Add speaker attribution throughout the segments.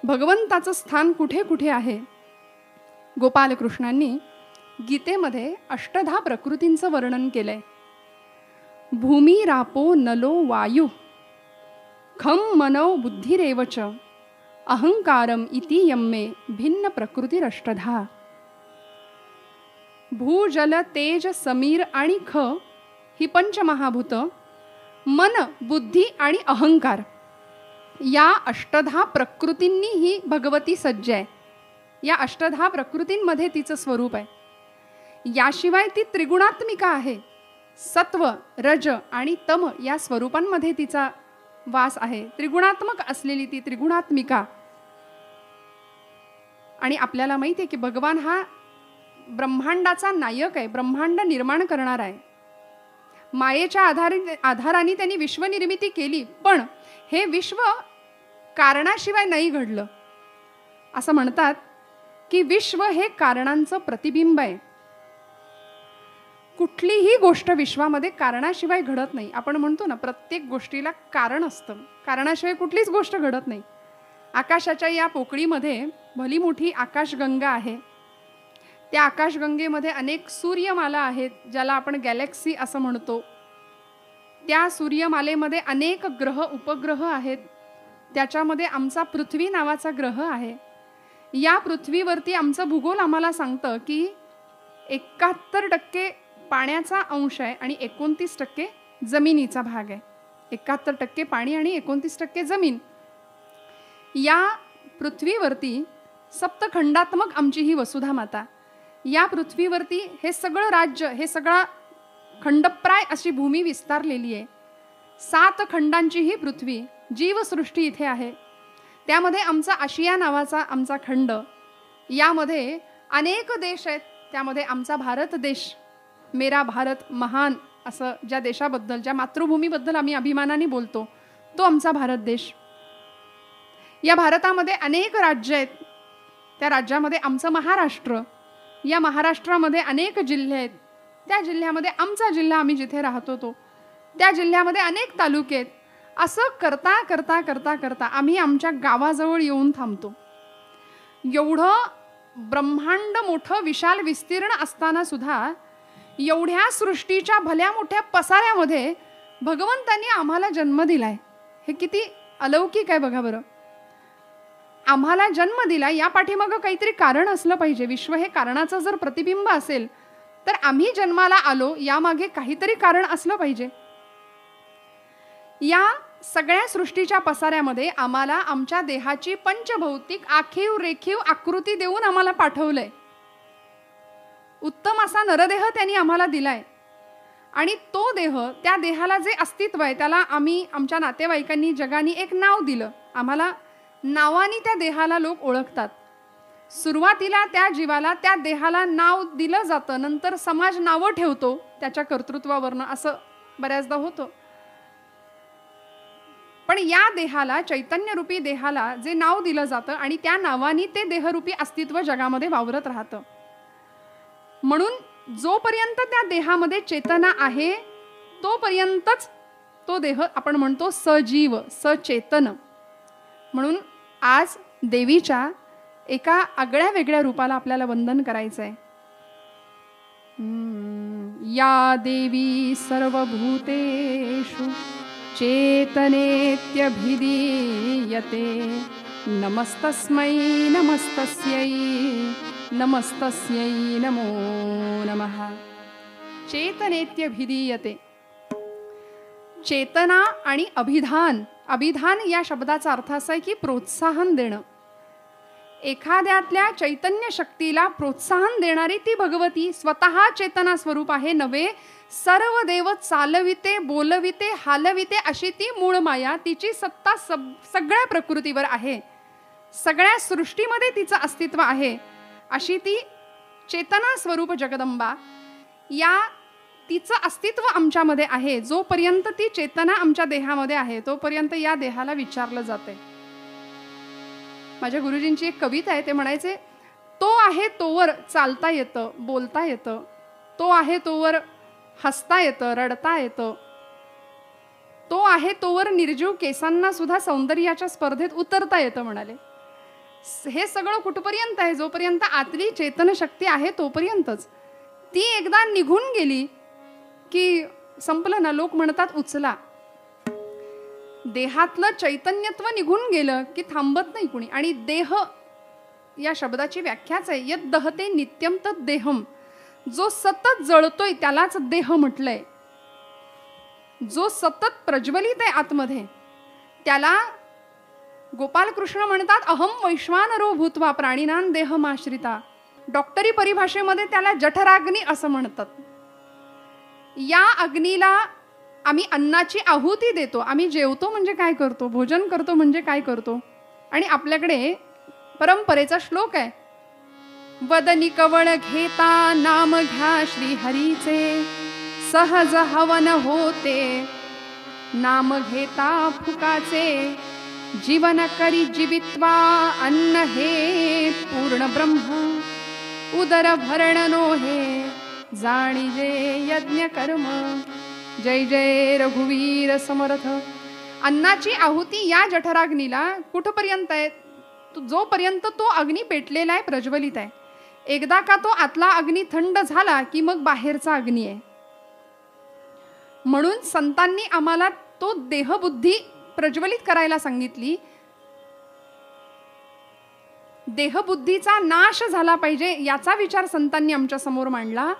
Speaker 1: भगवंताचं स्थान कुठे कुठे आहे. गोपालकृष्णांनी गीतेमध्ये अष्टधा प्रकृतींचं वर्णन केलंय. भूमी रापो नलो वायू खम मनो बुद्धिरेवच अहंकारम इति यम्मे भिन्न प्रकृतिरष्टधा. भू जल तेज समीर आणि ख ही पंचमहाभूत, मन बुद्धी आणि अहंकार या अष्टधा प्रकृतींनी ही भगवती सज्ज आहे. या अष्टधा प्रकृतींमध्ये तिचं स्वरूप आहे. याशिवाय ती त्रिगुणात्मिका आहे. सत्व रज आणि तम या स्वरूपांमध्ये तिचा वास आहे. त्रिगुणात्मक असलेली ती त्रिगुणात्मिका. आणि आपल्याला माहिती आहे की भगवान हा ब्रह्मांडाचा नायक आहे, ब्रह्मांड निर्माण करणार आहे. मायेच्या आधाराने त्यांनी विश्वनिर्मिती केली, पण हे विश्व कारणाशिवाय नाही घडलं. असं म्हणतात की विश्व हे कारणांचं प्रतिबिंब आहे. कुठलीही गोष्ट विश्वामध्ये कारणाशिवाय घडत नाही. आपण म्हणतो ना, प्रत्येक गोष्टीला कारण असतं, कारणाशिवाय कुठलीच गोष्ट घडत नाही. आकाशाच्या या पोकळीमध्ये भली मोठी आकाशगंगा आहे. त्या आकाशगंगेमध्ये अनेक सूर्यमाला आहेत, ज्याला आपण गॅलेक्सी असं म्हणतो. त्या सूर्यमालेमध्ये अनेक ग्रह उपग्रह आहेत. त्याच्यामध्ये आमचा पृथ्वी नावाचा ग्रह आहे. या पृथ्वीवरती आमचं भूगोल आम्हाला सांगतं की 71% पाण्याचा अंश आहे आणि 29% जमिनीचा भाग आहे. 71% पाणी आणि 29% जमीन. या पृथ्वीवरती सप्तखंडात्मक आमची ही वसुधा माता. या पृथ्वीवरती हे सगळं राज्य, हे सगळा खंडप्राय अशी भूमी विस्तारलेली आहे. 7 खंडांची ही पृथ्वी, जीवसृष्टी इथे आहे. त्यामध्ये आमचा आशिया नावाचा आमचा खंड, यामध्ये अनेक देश आहेत. त्यामध्ये आमचा भारत देश, मेरा भारत महान असं ज्या देशाबद्दल, ज्या मातृभूमीबद्दल आम्ही अभिमानाने बोलतो, तो आमचा भारत देश. या भारतामध्ये अनेक राज्य आहेत. त्या राज्यामध्ये आमचं महाराष्ट्र. या महाराष्ट्रामध्ये अनेक जिल्हे आहेत. त्या जिल्ह्यामध्ये आमचा जिल्हा, आम्ही जिथे राहतो तो, त्या जिल्ह्यामध्ये अनेक तालुके आहेत. असं करता करता करता करता आम्ही आमच्या गावाजवळ येऊन थांबतो. एवढं ब्रह्मांड मोठं विशाल विस्तीर्ण असताना सुद्धा एवढ्या सृष्टीच्या भल्या मोठ्या पसाऱ्यामध्ये भगवंतांनी आम्हाला जन्म दिलाय. हे किती अलौकिक आहे बघा बरं. आम्हाला जन्म दिला, या पाठीमागं काहीतरी कारण असलं पाहिजे. विश्व हे कारणाचं जर प्रतिबिंब असेल तर आम्ही जन्माला आलो, यामागे काहीतरी कारण असलं पाहिजे. या सगळ्या सृष्टीच्या पसाऱ्यामध्ये आम्हाला आमच्या देहाची पंचभौतिक आखीव रेखीव आकृती देऊन आम्हाला पाठवलंय. उत्तम असा नरदेह त्यांनी आम्हाला दिलाय. आणि तो देह, त्या देहाला जे अस्तित्व आहे, त्याला आम्ही आमच्या नातेवाईकांनी जगाने एक नाव दिलं. आम्हाला नावाने त्या देहाला लोक ओळखतात. सुरुवातीला त्या जीवाला, त्या देहाला नाव दिलं जातं, नंतर समाज नावं ठेवतो त्याच्या कर्तृत्वावरनं. असं बऱ्याचदा होतं. पण या देहाला, चैतन्यरूपी देहाला जे नाव दिलं जातं आणि त्या नावाने ते देहरूपी अस्तित्व जगामध्ये वावरत राहतं. म्हणून जोपर्यंत त्या देहामध्ये चेतना आहे तोपर्यंतच तो देह आपण म्हणतो सजीव, सचेतन. म्हणून आज देवीच्या एका आगळ्या वेगळ्या रूपाला आपल्याला वंदन करायचं आहे. या देवी सर्वभूतेषु चेतनेत्यभिधीयते नमस्तस्मै नमस्तस्यै नमस्तस्यै नमो नमः. चेतनेत्यभिधीयते. चेतना आणि अभिधान. अभिधान या शब्दाचा अर्थ असा आहे की प्रोत्साहन देणं. एखाद्यातल्या चैतन्य शक्तीला प्रोत्साहन देणारी ती भगवती स्वतः चेतना स्वरूप आहे. नव्हे, सर्व देव चालविते, बोलविते, हालविते अशी ती मूळ माया. तिची सत्ता सगळ्या प्रकृतीवर आहे. सगळ्या सृष्टीमध्ये तिचं अस्तित्व आहे. अशी ती चेतना स्वरूप जगदंबा, या तिचं अस्तित्व आमच्यामध्ये आहे. जोपर्यंत ती चेतना आमच्या देहामध्ये आहे तोपर्यंत या देहाला विचारलं जाते. माझ्या गुरुजींची एक कविता आहे. ते म्हणायचे, तो आहे तोवर चालता येतं, बोलता येतं. तो आहे तोवर हसता येतं, रडता येतं. तो आहे तोवर निर्जीव केसांना सुद्धा सौंदर्याच्या स्पर्धेत उतरता येतं म्हणाले. हे सगळं कुठपर्यंत आहे? जोपर्यंत आतली चेतन शक्ती आहे तोपर्यंतच. ती एकदा निघून गेली की संपलं ना. लोक म्हणतात उचला. देहातलं चैतन्यत्व निघून गेलं की थांबत नाही कुणी. आणि देह या शब्दाची व्याख्याच आहे, यद दहते नित्यम तद देहम. जो सतत जळतोय त्यालाच देह म्हटलंय. जो सतत प्रज्वलित आहे आतमध्ये त्याला गोपालकृष्ण म्हणतात अहम वैश्वानरो भूत्वा प्राणिनां देहमाश्रिता. डॉक्टरी परिभाषेमध्ये त्याला जठराग्नी असं म्हणतात. या अग्नीला आम्ही अन्नाची आहुती देतो. आम्ही जेवतो म्हणजे काय करतो? भोजन करतो म्हणजे काय करतो? आणि आपल्याकडे परंपरेचा श्लोक आहे, वदनी कवळ घेता नाम घ्या श्री हरीचे, सहज हवन होते नाम घेता फुकाचे, जीवन करी जीवित्वा अन्न हे पूर्ण ब्रह्म, उदर भरण नो हे जाणीजे यज्ञ कर्म. जय जय रघुवीर समर्थ. अन्नाची आहुती या जठराग्नीला कुठपर्यंत आहे? जोपर्यंत तो अग्नी पेटलेला आहे, प्रज्वलित आहे. एकदा का तो आतला अग्नी थंड झाला की मग बाहेरचा अग्नी आहे. म्हणून संतांनी आम्हाला तो देहबुद्धी प्रज्वलित करायला सांगितली. देहबुद्धीचा नाश झाला पाहिजे याचा विचार संतांनी आमच्या समोर मांडला.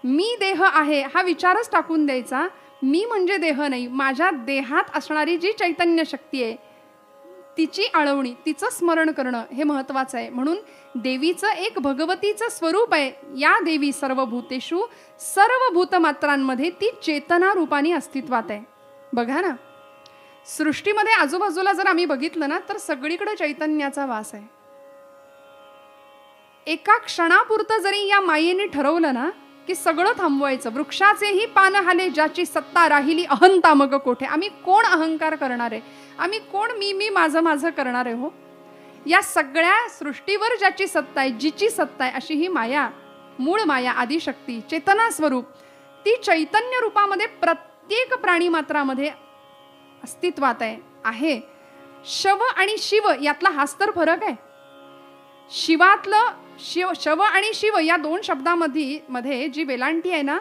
Speaker 1: मी देह आहे हा विचारच टाकून द्यायचा. मी म्हणजे देह नाही. माझ्या देहात असणारी जी चैतन्य शक्ती आहे तिची आळवणी, तिचं स्मरण करणं हे महत्वाचं आहे. म्हणून देवीचं एक भगवतीचं स्वरूप आहे. या देवी सर्व भूतेषु, सर्व भूतमात्रांमध्ये ती चेतना रूपाने अस्तित्वात आहे. बघा ना, सृष्टीमध्ये आजूबाजूला जर आम्ही बघितलं ना तर सगळीकडे चैतन्याचा वास आहे. एका क्षणापुरतं जरी या मायेने ठरवलं ना की सगळं थांबवायचं. वृक्षाचेही पान हाले ज्याची सत्ता राहिली अहंता मग कोठे. आम्ही कोण अहंकार करणार आहे? आम्ही कोण मी मी माझं माझं करणार आहे? हो, या सगळ्या सृष्टीवर ज्याची सत्ता आहे, जिची सत्ता आहे, अशी ही माया, मूळ माया, आदिशक्ती, चेतना स्वरूप, ती चैतन्य रूपामध्ये प्रत्येक प्राणी मात्रामध्ये अस्तित्वात आहे. शव आणि शिव यातला हाच तर फरक आहे. शिवातलं शव आणि शिव या दोन शब्दामध्ये जी वेलांटी आहे ना,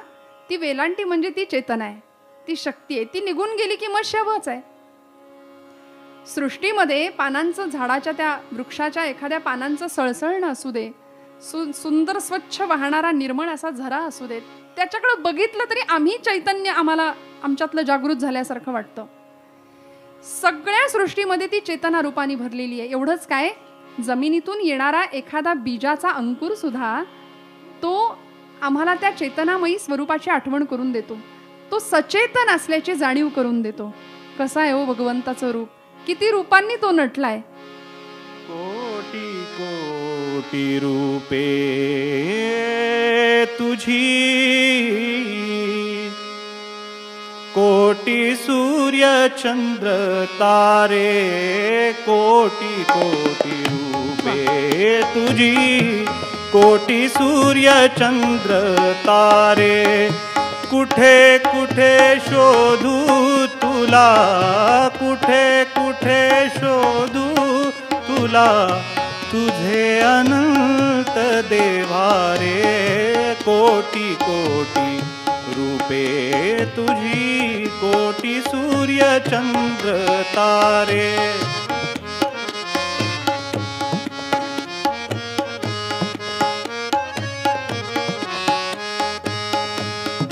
Speaker 1: ती वेलांटी म्हणजे ती चेतना आहे, ती शक्ती आहे. ती निघून गेली की मग शवच आहे. सृष्टीमध्ये पानांचं, झाडाच्या त्या वृक्षाच्या एखाद्या पानांचं सळसळणं असू दे, सुंदर स्वच्छ वाहणारा निर्मळ असा झरा असू दे, त्याच्याकडे बघितलं तरी आम्ही चैतन्य आम्हाला आमच्यातलं जागृत झाल्यासारखं वाटतं. सगळ्या सृष्टीमध्ये ती चेतना रूपाने भरलेली आहे. एवढंच काय, जमिनीतून येणारा एखादा बीजाचा अंकुर सुद्धा तो आम्हाला त्या चेतनामयी स्वरूपाची आठवण करून देतो. तो सचेतन असल्याची जाणीव करून देतो. कसा आहे हो भगवंताचं रूप, किती रूपांनी तो नटलाय.
Speaker 2: कोटी कोटी रूपे तुझी, कोटी सूर्य चंद्र तारे, कोटी कोटी रूपे तुझी, कोटी सूर्य चंद्र तारे, कुठे कुठे शोधू तुला, कुठे कुठे शोधू तुला, तुझे अनंत देवारे, कोटी कोटी रूपे तुझी, कोटी सूर्य चंद्र तारे.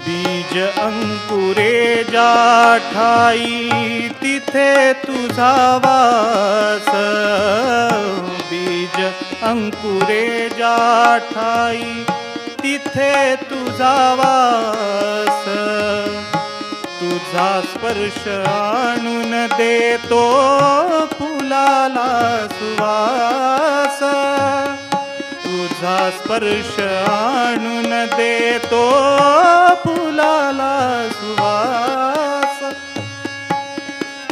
Speaker 2: बीज अंकुरे ज्या ठाई तिथे तुझा वास, बीज अंकुरे ज्या ठाई तिथे तुझा वास, तुझा स्पर्श आणून देतो फुलाला सुवास, तुझा स्पर्श आणून देतो फुलाला सुवास.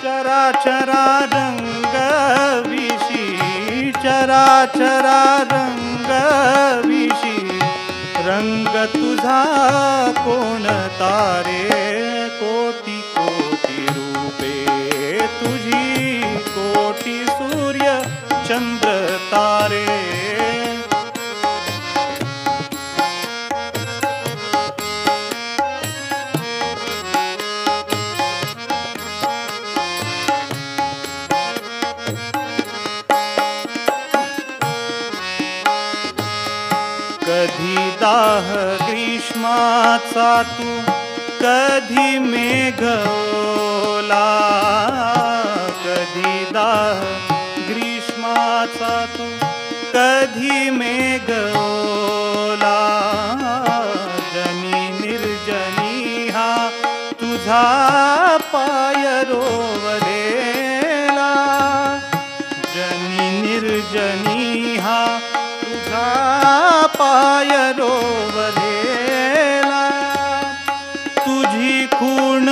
Speaker 2: चराचरा रंग विशी, चराचरा रंग विशी, रंग तुझा कोणता रे, कोटी कोटी रूपे तुझी, कोटी सूर्य चंद्र तारे. कधी दाह ग्रीष्माचा तू, कधी मेघ ओला. कधी दाह ग्रीष्माचा तू, कधी मेघ ओला. जनी निर्जनी हा तुझा पाय रोवलेला. जनी निर्जनी हा पाय रोवलेला. तुझी खूण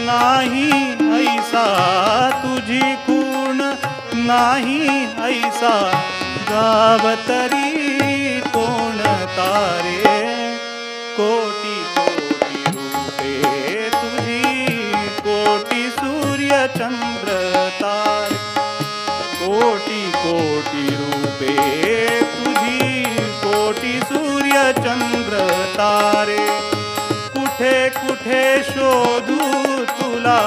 Speaker 2: नाही ऐसा, तुझी खूण नाही ऐसा. गावतरी कोण तारे. कोटी कोटी रूपे तुझी, कोटी सूर्य चंद्र तारे. कोटी कोटी रूपे तुझी, कोटी सूर्य चंद्र तारे. कुठे कुठे शोधू तुला,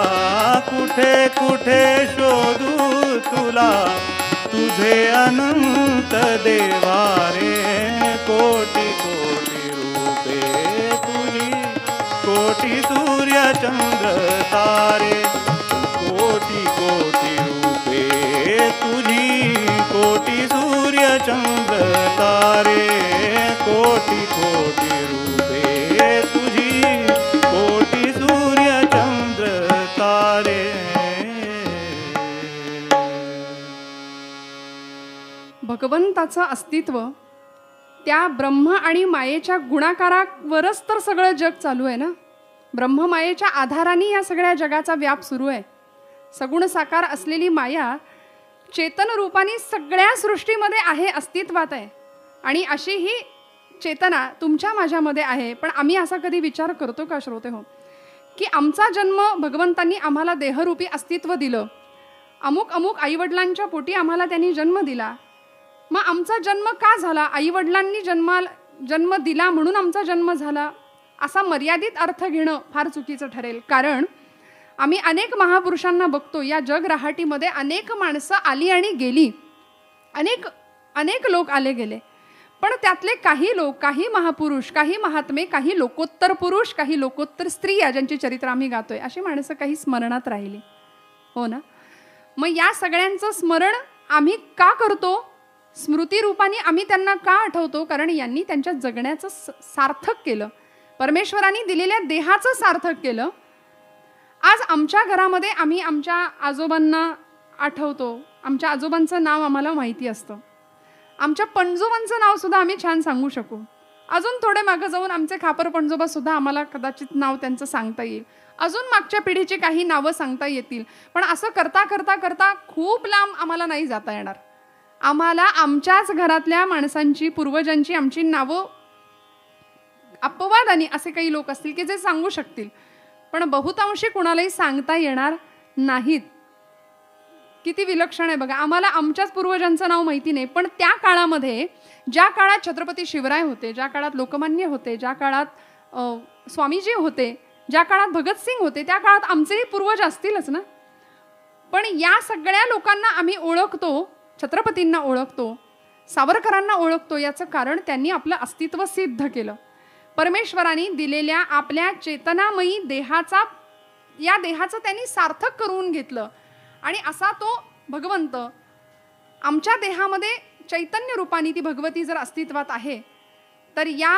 Speaker 2: कुठे कुठे शोधू तुला. तुझे अनंत देवारे. कोटी कोटी रूपे तुझी, कोटी सूर्य चंद्र तारे. कोटी कोटी रूपे तुझी, कोटी सूर्य चंद्र तारे. कोटी कोटी रूपे तुझी, कोटी सूर्य चंद्र तारे.
Speaker 1: भगवंताचं अस्तित्व त्या ब्रह्म आणि मायेच्या गुणाकारावरच तर सगळं जग चालू आहे ना. ब्रह्म मायेच्या आधाराने या सगळ्या जगाचा व्याप सुरू आहे. सगुण साकार असलेली माया चेतन रूपाने सगळ्या सृष्टीमध्ये आहे, अस्तित्वात आहे. आणि अशी ही चेतना तुमच्या माझ्यामध्ये आहे. पण आम्ही असा कधी विचार करतो का श्रोते हो, की आमचा जन्म भगवंतांनी आम्हाला देहरूपी अस्तित्व दिलं. अमुक अमुक आईवडिलांच्या पोटी आम्हाला त्यांनी जन्म दिला. मग आमचा जन्म का झाला? आईवडिलांनी जन्म दिला म्हणून आमचा जन्म झाला, असा मर्यादित अर्थ घेणं फार चुकीचं ठरेल. कारण आम्ही अनेक महापुरुषांना बघतो या जग रहाटीमध्ये. अनेक माणसं आली आणि गेली, अनेक लोक आले गेले. पण त्यातले काही लोक, काही महापुरुष, काही महात्मे, काही लोकोत्तर पुरुष, काही लोकोत्तर स्त्रिया ज्यांची चरित्र आम्ही गातोय, अशी माणसं काही स्मरणात राहिली. हो ना. मग या सगळ्यांचं स्मरण आम्ही का करतो? स्मृती रूपाने आम्ही त्यांना का आठवतो? कारण यांनी त्यांच्या जगण्याचं सार्थक केलं, परमेश्वरांनी दिलेल्या देहाचं सार्थक केलं. आज आमच्या घरामध्ये आम्ही आमच्या आजोबांना आठवतो. आमच्या आजोबांचं नाव आम्हाला माहिती असतं. आमच्या पणजोबांचं नाव सुद्धा आम्ही छान सांगू शकू. अजून थोडे मागं जाऊन आमचे खापर पणजोबा सुद्धा आम्हाला कदाचित नाव त्यांचं सांगता येईल. अजून मागच्या पिढीची काही नावं सांगता येतील. पण असं करता करता करता खूप लांब आम्हाला नाही जाता येणार. आम्हाला आमच्याच घरातल्या माणसांची, पूर्वजांची आमची नावं अपवादानी असे काही लोक असतील की जे सांगू शकतील, पण बहुतांशी कुणालाही सांगता येणार नाहीत. किती विलक्षण आहे बघा. आम्हाला आमच्याच पूर्वजांचं नाव माहिती नाही, पण त्या काळामध्ये, ज्या काळात छत्रपती शिवराय होते, ज्या काळात लोकमान्य होते, ज्या काळात स्वामीजी होते, ज्या काळात भगतसिंग होते, त्या काळात आमचेही पूर्वज असतीलच ना. पण या सगळ्या लोकांना आम्ही ओळखतो, छत्रपतींना ओळखतो, सावरकरांना ओळखतो. याचं कारण त्यांनी आपलं अस्तित्व सिद्ध केलं. परमेश्वरांनी दिलेल्या आपल्या चेतनामयी या देहाचं त्यांनी सार्थक करून घेतलं. आणि असा तो भगवंत आमच्या देहामध्ये चैतन्य रूपाने, ती भगवती जर अस्तित्वात आहे, तर या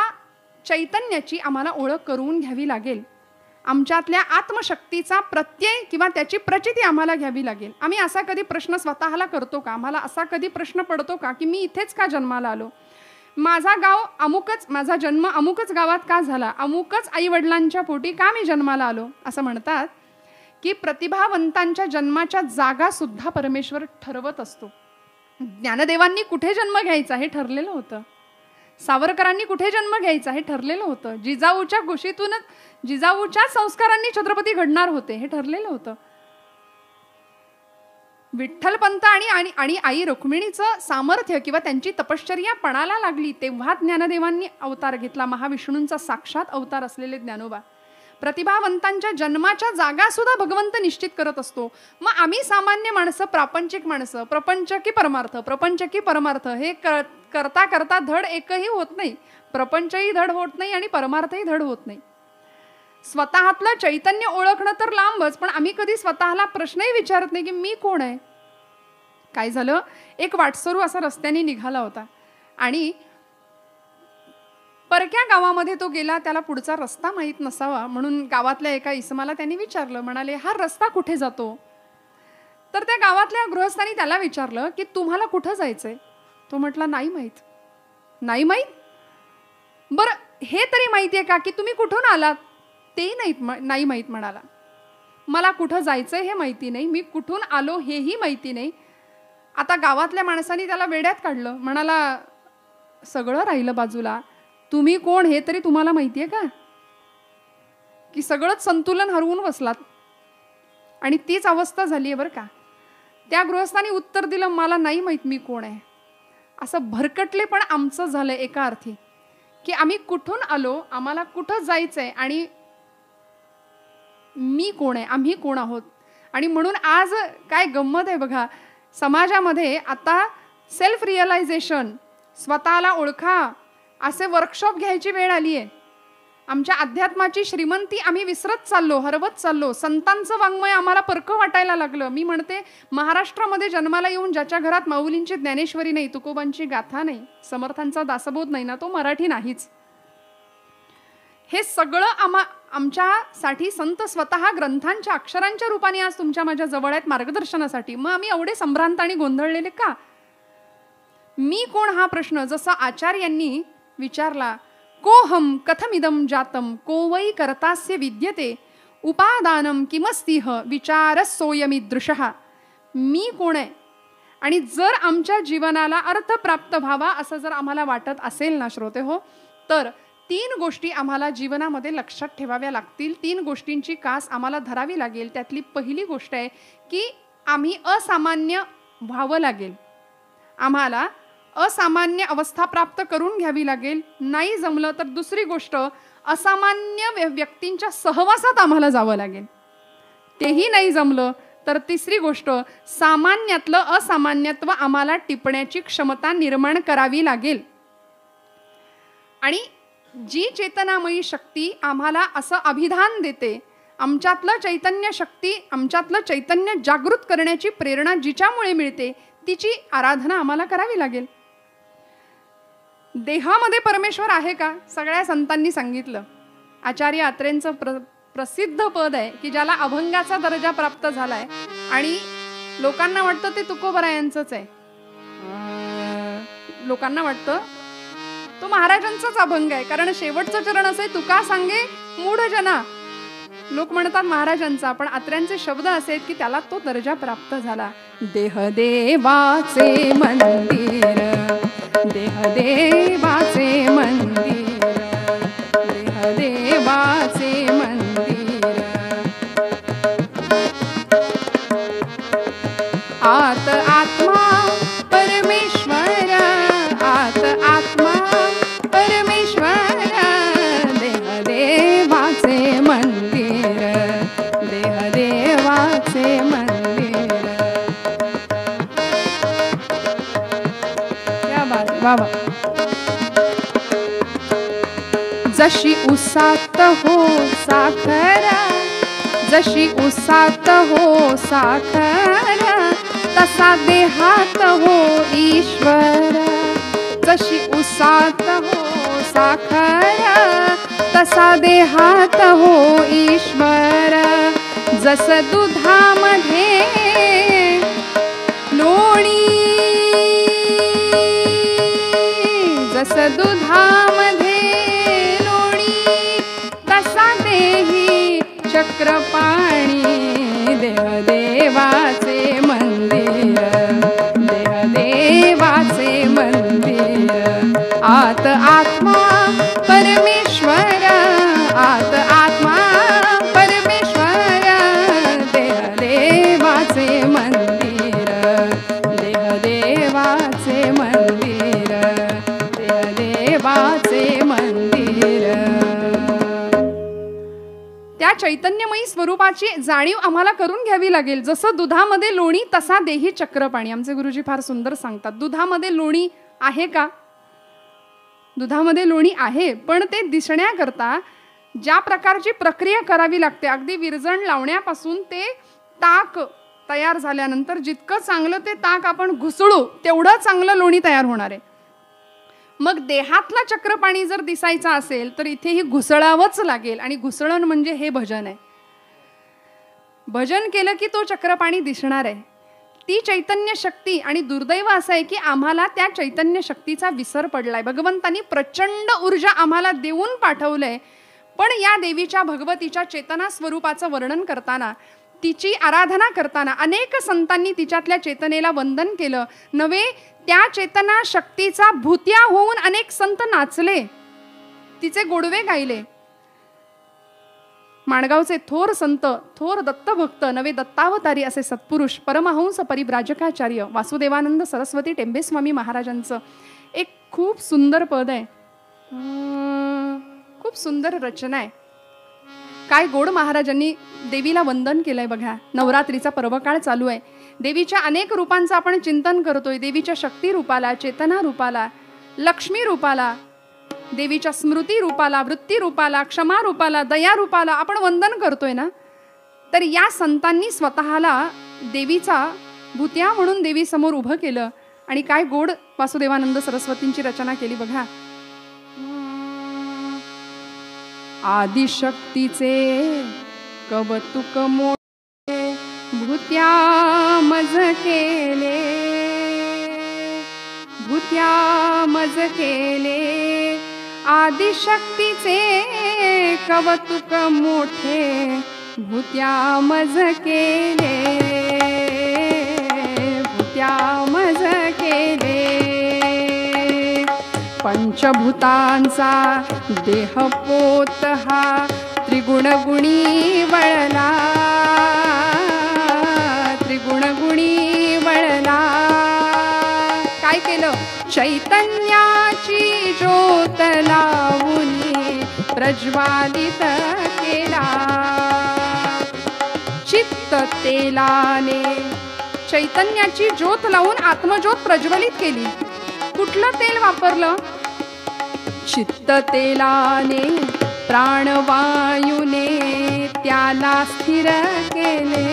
Speaker 1: चैतन्याची आम्हाला ओळख करून घ्यावी लागेल. आमच्यातल्या आत्मशक्तीचा प्रत्यय किंवा त्याची प्रचिती आम्हाला घ्यावी लागेल. आम्ही असा कधी प्रश्न स्वतःला करतो का? आम्हाला असा कधी प्रश्न पडतो का की मी इथेच का जन्माला आलो? माझा गाव अमुकच, माझा जन्म अमुकच गावात का झाला? अमुकच आई वडिलांच्या पोटी का मी जन्माला आलो? असं म्हणतात की प्रतिभावंतांच्या जन्माच्या जागा सुद्धा परमेश्वर ठरवत असतो. ज्ञानदेवांनी कुठे जन्म घ्यायचा हे ठरलेलं होतं. सावरकरांनी कुठे जन्म घ्यायचा हे ठरलेलं होतं. जिजाऊच्या कुशीतूनच, जिजाऊच्या संस्कारांनी छत्रपती घडणार होते हे ठरलेलं होतं. विठ्ठलपंत आणि आई रुक्मिणीचं सामर्थ्य किंवा त्यांची तपश्चर्या पणाला लागली तेव्हा ज्ञानदेवांनी अवतार घेतला. महाविष्णूंचा साक्षात अवतार असलेले ज्ञानोबा. प्रतिभावंतांच्या जन्माच्या जागा सुद्धा भगवंत निश्चित करत असतो. मग आम्ही सामान्य माणसं, प्रापंचिक माणसं, प्रपंच की परमार्थ, प्रपंच की परमार्थ हे करता करता धड एकही होत नाही. प्रपंचही धड होत नाही आणि परमार्थही धड होत नाही. स्वतःतलं चैतन्य ओळखणं तर लांबच, पण आम्ही कधी स्वतःला प्रश्नही विचारत नाही की मी कोण आहे. काय झालं, एक वाटसरू असा रस्त्याने निघाला होता आणि परक्या गावामध्ये तो गेला. त्याला पुढचा रस्ता माहीत नसावा म्हणून गावातल्या एका इसमाला त्यांनी विचारलं. म्हणाले, हा रस्ता कुठे जातो? तर त्या गावातल्या गृहस्थांनी त्याला विचारलं की तुम्हाला कुठं जायचंय? तो म्हटला, नाही माहीत. नाही माहीत? बरं हे तरी माहिती आहे का की तुम्ही कुठून आलात? ते नाही माहीत म्हणाला. मला कुठं जायचंय हे माहिती नाही, मी कुठून आलो हेही माहिती नाही. आता गावातल्या माणसांनी त्याला वेड्यात काढलं. म्हणाला, सगळं राहिलं बाजूला, तुम्ही कोण हे तरी तुम्हाला माहिती आहे का? की सगळंच संतुलन हरवून बसलात. आणि तीच अवस्था झाली आहे बरं का. त्या गृहस्थांनी उत्तर दिलं, मला नाही माहीत मी कोण आहे. असं भरकटले पण आमचं झालंय एका अर्थी की आम्ही कुठून आलो, आम्हाला कुठं जायचंय आणि मी कोण आहे, आम्ही कोण आहोत. आणि म्हणून आज काय गंमत आहे बघा, समाजामध्ये आता सेल्फ रिअलायझेशन, स्वतःला ओळखा असे वर्कशॉप घ्यायची वेळ आली आहे. आमच्या अध्यात्माची श्रीमंती आम्ही विसरत चाललो, हरवत चाललो. संतांचं वाङ्मय आम्हाला परकं वाटायला लागलं. मी म्हणते, महाराष्ट्रामध्ये जन्माला येऊन ज्याच्या घरात माऊलींची ज्ञानेश्वरी नाही, तुकोबांची गाथा नाही, समर्थांचा दासबोध नाही ना, तो मराठी नाहीच. हे सगळं आमच्यासाठी संत स्वतः ग्रंथांच्या अक्षरांच्या रूपाने आज तुमच्या माझ्या जवळ आहेत मार्गदर्शनासाठी. मग आम्ही एवढे संभ्रांत आणि गोंधळलेले का? मी कोण हा प्रश्न जसा आचार्यांनी विचारला, कोहम कथमिदम जातम को वै कर्तास्य विद्यते उपादानम किमस्तिह विचारसोयमीदृशः. मी कोण आहे आणि जर आमच्या जीवनाला अर्थ प्राप्त व्हावा असं जर आम्हाला वाटत असेल ना श्रोते हो, तर 3 गोष्टी आम्हाला जीवनामध्ये लक्षात ठेवाव्या लागतील. 3 गोष्टींची कास आम्हाला धरावी लागेल. त्यातली पहिली गोष्ट आहे की आम्ही असामान्य व्हावं लागेल. आम्हाला असामान्य अवस्था प्राप्त करून घ्यावी लागेल. नाही जमलं तर दुसरी गोष्ट, असामान्य व्यक्तींच्या सहवासात आम्हाला जावं लागेल. तेही नाही जमलं तर तिसरी गोष्ट, सामान्यातलं असामान्यत्व आम्हाला टिपण्याची क्षमता निर्माण करावी लागेल. आणि जी चेतनामयी शक्ती आम्हाला असं अभिधान देते, आमच्यातलं चैतन्य शक्ती, आमच्यातलं चैतन्य जागृत करण्याची प्रेरणा जिच्यामुळे मिळते, तिची आराधना आम्हाला करावी लागेल. देहामध्ये परमेश्वर आहे का? सगळ्या संतांनी सांगितलं. आचार्य अत्रेंचं प्रसिद्ध पद आहे की ज्याला अभंगाचा दर्जा प्राप्त झालाय आणि लोकांना वाटतं ते तुकोबरायांचंच आहे. लोकांना वाटतं तो महाराजांचाच अभंग आहे, कारण शेवटचं चरण असे, तुका सांगे मूढ जना. लोक म्हणतात महाराजांचा, पण अत्र्यांचे शब्द असे आहेत की त्याला तो दर्जा प्राप्त झाला. देहदेवाचे मंदिर, देहदेवाचे मंदिर, देहदेवाचे मंदिर. आत आत्मा परमेश्वर, आत आत्मा परमेश्वर, देहदेवाचे मंदिर, देहदेवाचे मंदिर. क्या बात, बाबा. जशी उसात हो साखर, जशी उसात हो साखर, तसा देहात हो ईश्वर. जशी उसात हो साखर, तसा देहात हो ईश्वर. जस दुधामध्ये लोणी, जस दुधामध्ये लोणी, तसा देही चक्रपाणी. देहदेवाचे मंदिर, देहदेवाचे मंदिर. आत आत्मा परमेश्वर, आत आत्मा परमेश्वर, देहदेवाचे मंदिर. चैतन्यमयी स्वरूपाची जाणीव आम्हाला करून घ्यावी लागेल. जसं दुधामध्ये लोणी तसा देही चक्रपाणी. आमचे गुरुजी फार सुंदर सांगतात, दुधामध्ये लोणी आहे का? दुधामध्ये लोणी आहे, पण ते दिसण्याकरता ज्या प्रकारची प्रक्रिया करावी लागते, अगदी विरजण लावण्यापासून ते ताक तयार झाल्यानंतर जितकं चांगलं ते ताक आपण घुसळू तेवढं चांगलं लोणी तयार होणार आहे. मग देहातला चक्रपाणी जर दिसायचा असेल तर इथेही घुसळावंच लागेल. आणि घुसळण म्हणजे हे भजन आहे. भजन केलं की तो चक्रपाणी दिसणार आहे. ती चैतन्य शक्ती. आणि दुर्दैव असं आहे की आम्हाला त्या चैतन्य शक्तीचा विसर पडलाय. भगवंतांनी प्रचंड ऊर्जा आम्हाला देऊन पाठवलंय, पण या देवीच्या भगवतीच्या चेतना स्वरूपाचं वर्णन करताना, तिची आराधना करताना अनेक संतांनी तिच्यातल्या चेतनेला वंदन केलं. नवे त्या चेतना शक्तीचा भूत्या होऊन अनेक संत नाचले, तिचे गोडवे गायले. माणगावचे थोर संत, थोर दत्तभक्त, नवे दत्तावतारी असे सत्पुरुष परमहंस परिव्राजकाचार्य वासुदेवानंद सरस्वती टेंबेस्वामी महाराजांचं एक खूप सुंदर पद आहे. खूप सुंदर रचना आहे. काय गोड महाराजांनी देवीला वंदन केलंय बघा. नवरात्रीचा पर्वकाळ चालू आहे. देवीच्या अनेक रूपांचं आपण चिंतन करतोय. देवीच्या शक्ती रूपाला, चेतना रूपाला, लक्ष्मी रूपाला, देवीच्या स्मृती रूपाला, वृत्ती रूपाला, क्षमा रूपाला, दया रूपाला आपण वंदन करतोय ना. तर या संतांनी स्वतःला देवीचा भूत्या म्हणून देवी समोर उभं केलं. आणि काय गोड वासुदेवानंद सरस्वतींची रचना केली बघा. आदिशक्तीचे कवतुक मोठे भूत्या मज केले, भूत्या मज केले. आदिशक्तीचे कवतुक मोठे भूत्या मज केले, भूत्या मज केले. पंचभूतांचा देह पोत हा त्रिगुणगुणी वळला, त्रिगुणगुणी वळला. काय केलं? चैतन्याची ज्योत लावून प्रज्वालित केला. चित्त तेलाने चैतन्याची ज्योत लावून आत्मज्योत प्रज्वलित केली. कुठलं तेल वापरलं? चित्त तेलाने प्राणवायूने त्याला स्थिर केले,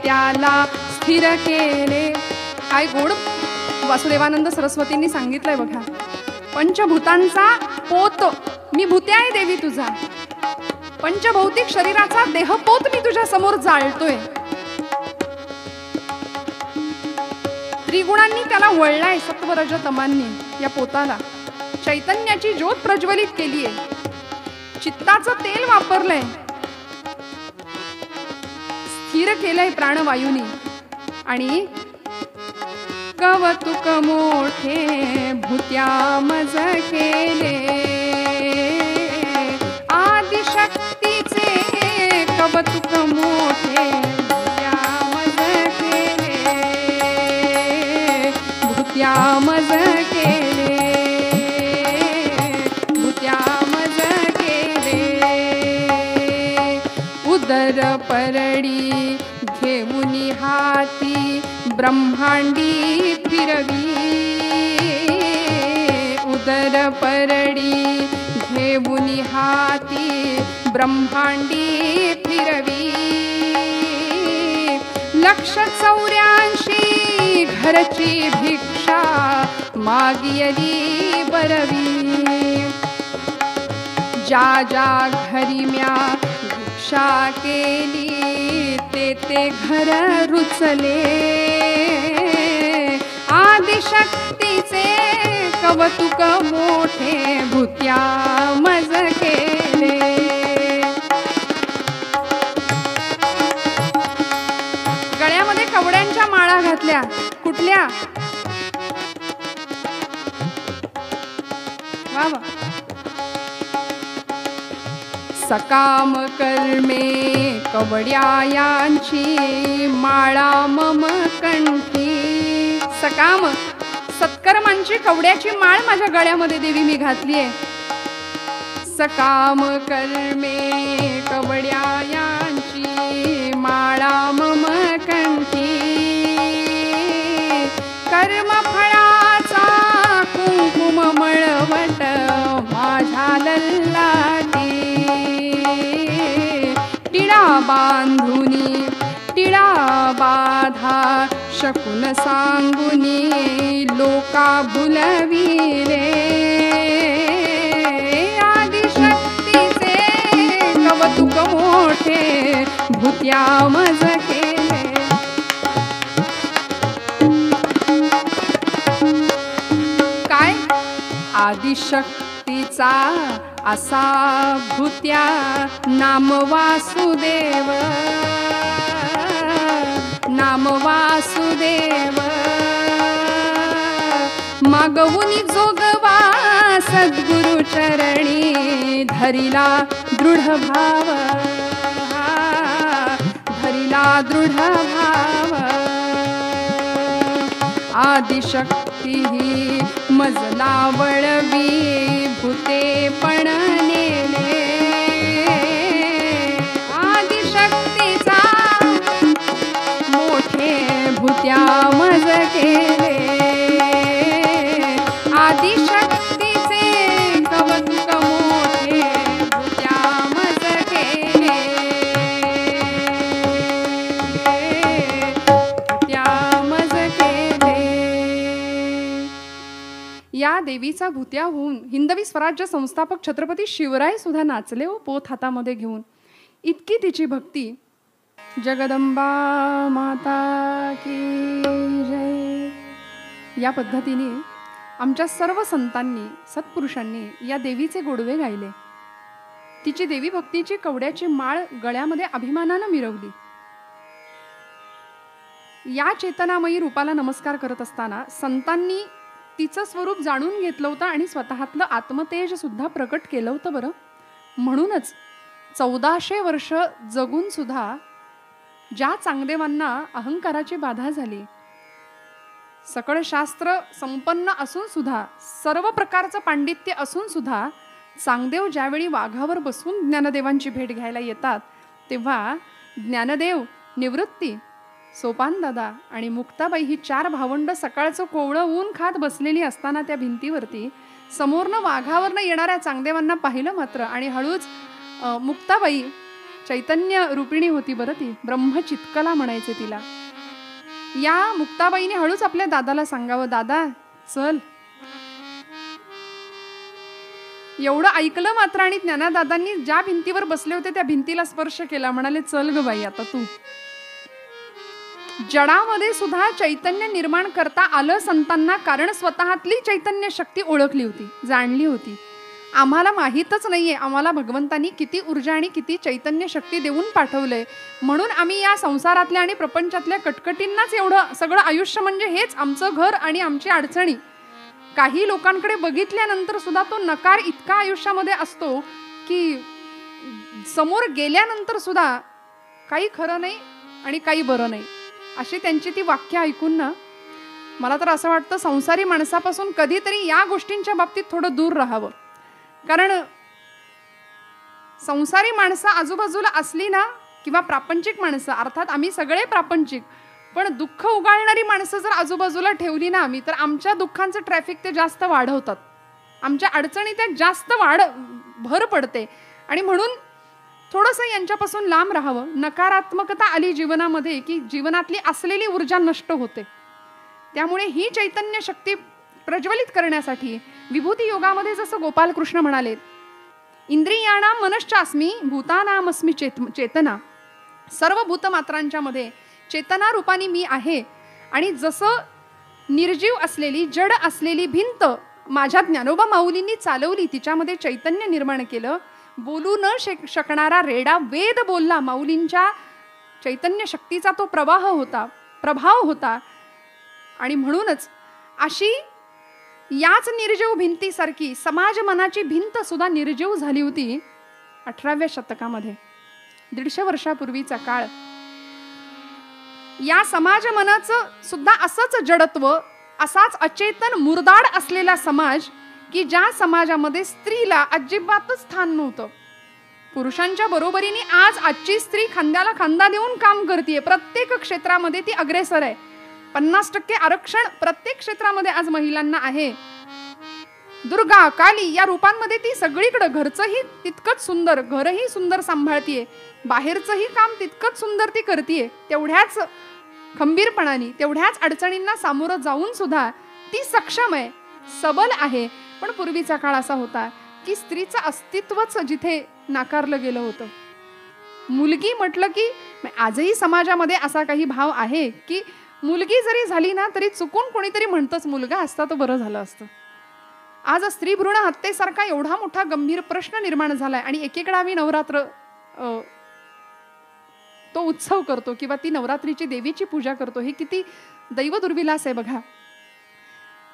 Speaker 1: त्याला स्थिर केले. काय गोड वासुदेवानंद सरस्वतींनी सांगितलंय बघा. पंचभूतांचा पोत मी भूत्या आहे देवी तुझा. पंचभौतिक शरीराचा देहपोत मी तुझ्या समोर जाळतोय. त्रिगुणांनी त्याला वळलाय, सत्व रज तमांनी या पोताला. चैतन्याची ज्योत प्रज्वलित केलीये, चित्ताचं तेल वापरलंय, स्थिर केलंय प्राणवायूनी. आणि कवतुक मोठे भूत्या मज केले. आदिशक्तीचे कवतुक मोठे भूत्या मज केले, भूत्या मज केले, भूत्या मज केले. उदर परडी घेऊनी हाती ब्रह्मांडी फिरवी, उदर परडी घेऊनी हाती ब्रह्मांडी फिरवी. 184 घरची भिक्षा मागियली बरवी. ज्या ज्या घरी म्या भिक्षा केली ते घर रुचले. आदिशक्तीचे कवतुक मोठे भूत्या मज केले. गळ्यामध्ये कवड्यांच्या माळा घातल्या. कुठल्या? वा वा. सकाम कर्मे कवड्यायांची माळा मम कंठी. सकाम सत्कर्मांची कवड्याची माळ माझ्या गळ्यामध्ये देवी मी घातलीये. सकाम कर्मे कवड्या यांची माळा मम कंठी, कर्म फळाचा कुंकुम मळवट माझ्या ललाटी, टिळा बांधुनी टिळा बाधा शकुन सांगुनी लोका भुलविले, आदिशक्तीचे कौतुक मोठे भूत्या मज केले. काय आदिशक्तीचा असा भूत्या नाम वासुदेव, नाम वासुदेव, मागवुनी जोगवा सद्गुरु चरणी धरिला दृढ भाव, धरिला दृढ भाव. आदिशक्ती मजला वळवी भूते पण नेले, आदिशक्तीचा मोठे भूत्या मज केले, आदिशक्तीचे कौतुक मोठे भूत्या मज केले, भूत्या मज केले. या देवीचा भूत्या होऊन हिंदवी स्वराज्य संस्थापक छत्रपती शिवराय सुद्धा नाचले हो पोत हातामध्ये घेऊन. इतकी तिची भक्ती. जगदंबा माता की जय. या पद्धतीने आमच्या सर्व संतांनी सत्पुरुषांनी या देवीचे गोडवे गायले. तिची देवी भक्तीची कवड्याची माळ गळ्यामध्ये अभिमानानं मिरवली. या चेतनामयी रूपाला नमस्कार करत असताना संतांनी तिचं स्वरूप जाणून घेतलं होतं आणि स्वतःतलं आत्मतेज सुद्धा प्रकट केलं होतं बरं. म्हणूनच 1400 वर्ष जगून सुद्धा ज्या चांगदेवांना अहंकाराची बाधा झाली, सकळ शास्त्र संपन्न असून सुद्धा, सर्व प्रकारचं पांडित्य असून सुद्धा चांगदेव ज्यावेळी वाघावर बसून ज्ञानदेवांची भेट घ्यायला येतात, तेव्हा ज्ञानदेव, निवृत्ती, सोपानदादा आणि मुक्ताबाई ही 4 भावंड सकाळचं कोवळं ऊन खात बसलेली असताना त्या भिंतीवरती समोरनं वाघावरनं येणाऱ्या चांगदेवांना पाहिलं मात्र. आणि हळूच मुक्ताबाई चैतन्य रूपिणी होती बरं, ती ब्रह्मचित्कला म्हणायचे तिला. या मुक्ताबाईने हळूच आपल्या दादाला सांगावं, दादा चल. एवढं ऐकलं मात्र आणि ज्ञानदादांनी ज्या भिंतीवर बसले होते त्या भिंतीला स्पर्श केला. म्हणाले, चल ग बाई आता तू. जडामध्ये सुद्धा चैतन्य निर्माण करता आलं संतांना, कारण स्वतःतली चैतन्य शक्ती ओळखली होती, जाणली होती. आम्हाला माहीतच नाहीये आम्हाला भगवंतांनी किती ऊर्जा आणि किती चैतन्य शक्ती देऊन पाठवलंय. म्हणून आम्ही या संसारातल्या आणि प्रपंचातल्या कटकटींनाच एवढं सगळं आयुष्य म्हणजे हेच आमचं घर आणि आमची अडचणी. काही लोकांकडे बघितल्यानंतर सुद्धा तो नकार इतका आयुष्यामध्ये असतो की समोर गेल्यानंतर सुद्धा काही खरं नाही आणि काही बरं नाही, अशी त्यांची ती वाक्य ऐकून ना मला तर असं वाटतं संसारी माणसापासून कधीतरी या गोष्टींच्या बाबतीत थोडं दूर राहावं. कारण संसारी माणसं आजूबाजूला असली ना, किंवा प्रापंचिक माणसं, अर्थात आम्ही सगळे प्रापंचिक, पण दुःख उगाळणारी माणसं जर आजूबाजूला ठेवली ना आम्ही, तर आमच्या दुःखांचं ट्रॅफिक ते जास्त वाढवतात, आमच्या अडचणी त्या जास्त भर पडते. आणि म्हणून थोडंसं यांच्यापासून लांब राहावं. नकारात्मकता आली जीवनामध्ये की जीवनातली असलेली ऊर्जा नष्ट होते. त्यामुळे ही चैतन्य शक्ती प्रज्वलित करण्यासाठी विभूती योगामध्ये जसं गोपालकृष्ण म्हणाले, इंद्रियाणां मनश्चास्मी भूतानामस्मी चेतना. सर्व भूतमात्रांच्या मध्ये चेतना रूपाने मी आहे. आणि जसं निर्जीव असलेली जड असलेली भिंत माझ्या ज्ञानोबा माऊलींनी चालवली, तिच्यामध्ये चैतन्य निर्माण केलं. बोलू न शकणारा रेडा वेद बोलला. माऊलींच्या चैतन्य शक्तीचा तो प्रवाह होता, प्रभाव होता. आणि म्हणूनच अशी याच निर्जीव भिंतीसारखी समाज मनाची भिंत सुद्धा निर्जीव झाली होती 18व्या शतकामध्ये. 150 वर्षापूर्वीचा काळ. या समाज मनाचं सुद्धा असंच जडत्व, असाच अचेतन मुरदाड असलेला समाज की ज्या समाजामध्ये स्त्रीला अजिबातच स्थान नव्हतं, पुरुषांच्या बरोबरीने आज आजची स्त्री खांद्याला खांदा देऊन काम करते, प्रत्येक क्षेत्रामध्ये ती अग्रेसर आहे. 50% आरक्षण प्रत्येक क्षेत्रामध्ये आज महिलांना आहे. दुर्गा, काली या रूपांमध्ये ती सगळीकडे, घरचंही तितकंच सुंदर, घरही सुंदर सांभाळतीये, बाहेरचंही काम तितकंच सुंदर ती करतीये. तेवढ्याच खंबीरपणाने, तेवढ्याच अडचणींना सामोरं जाऊन सुद्धा ती सक्षम आहे, सबल आहे. पण पूर्वीचा काळ असा होता की स्त्रीचं अस्तित्वच जिथे नाकारलं गेलं होतं. मुलगी म्हटलं की, आजही समाजामध्ये असा काही भाव आहे की मुलगी जरी झाली ना तरी चुकून कोणीतरी म्हणतंच मुलगा असता तर बरं झालं असतं. आज स्त्री भ्रूण हत्येसारखा एवढा मोठा गंभीर प्रश्न निर्माण झालाय आणि एकीकडे आम्ही नवरात्र तो उत्सव करतो किंवा ती नवरात्रीची देवीची पूजा करतो. हे किती दैव दुर्विलास आहे बघा.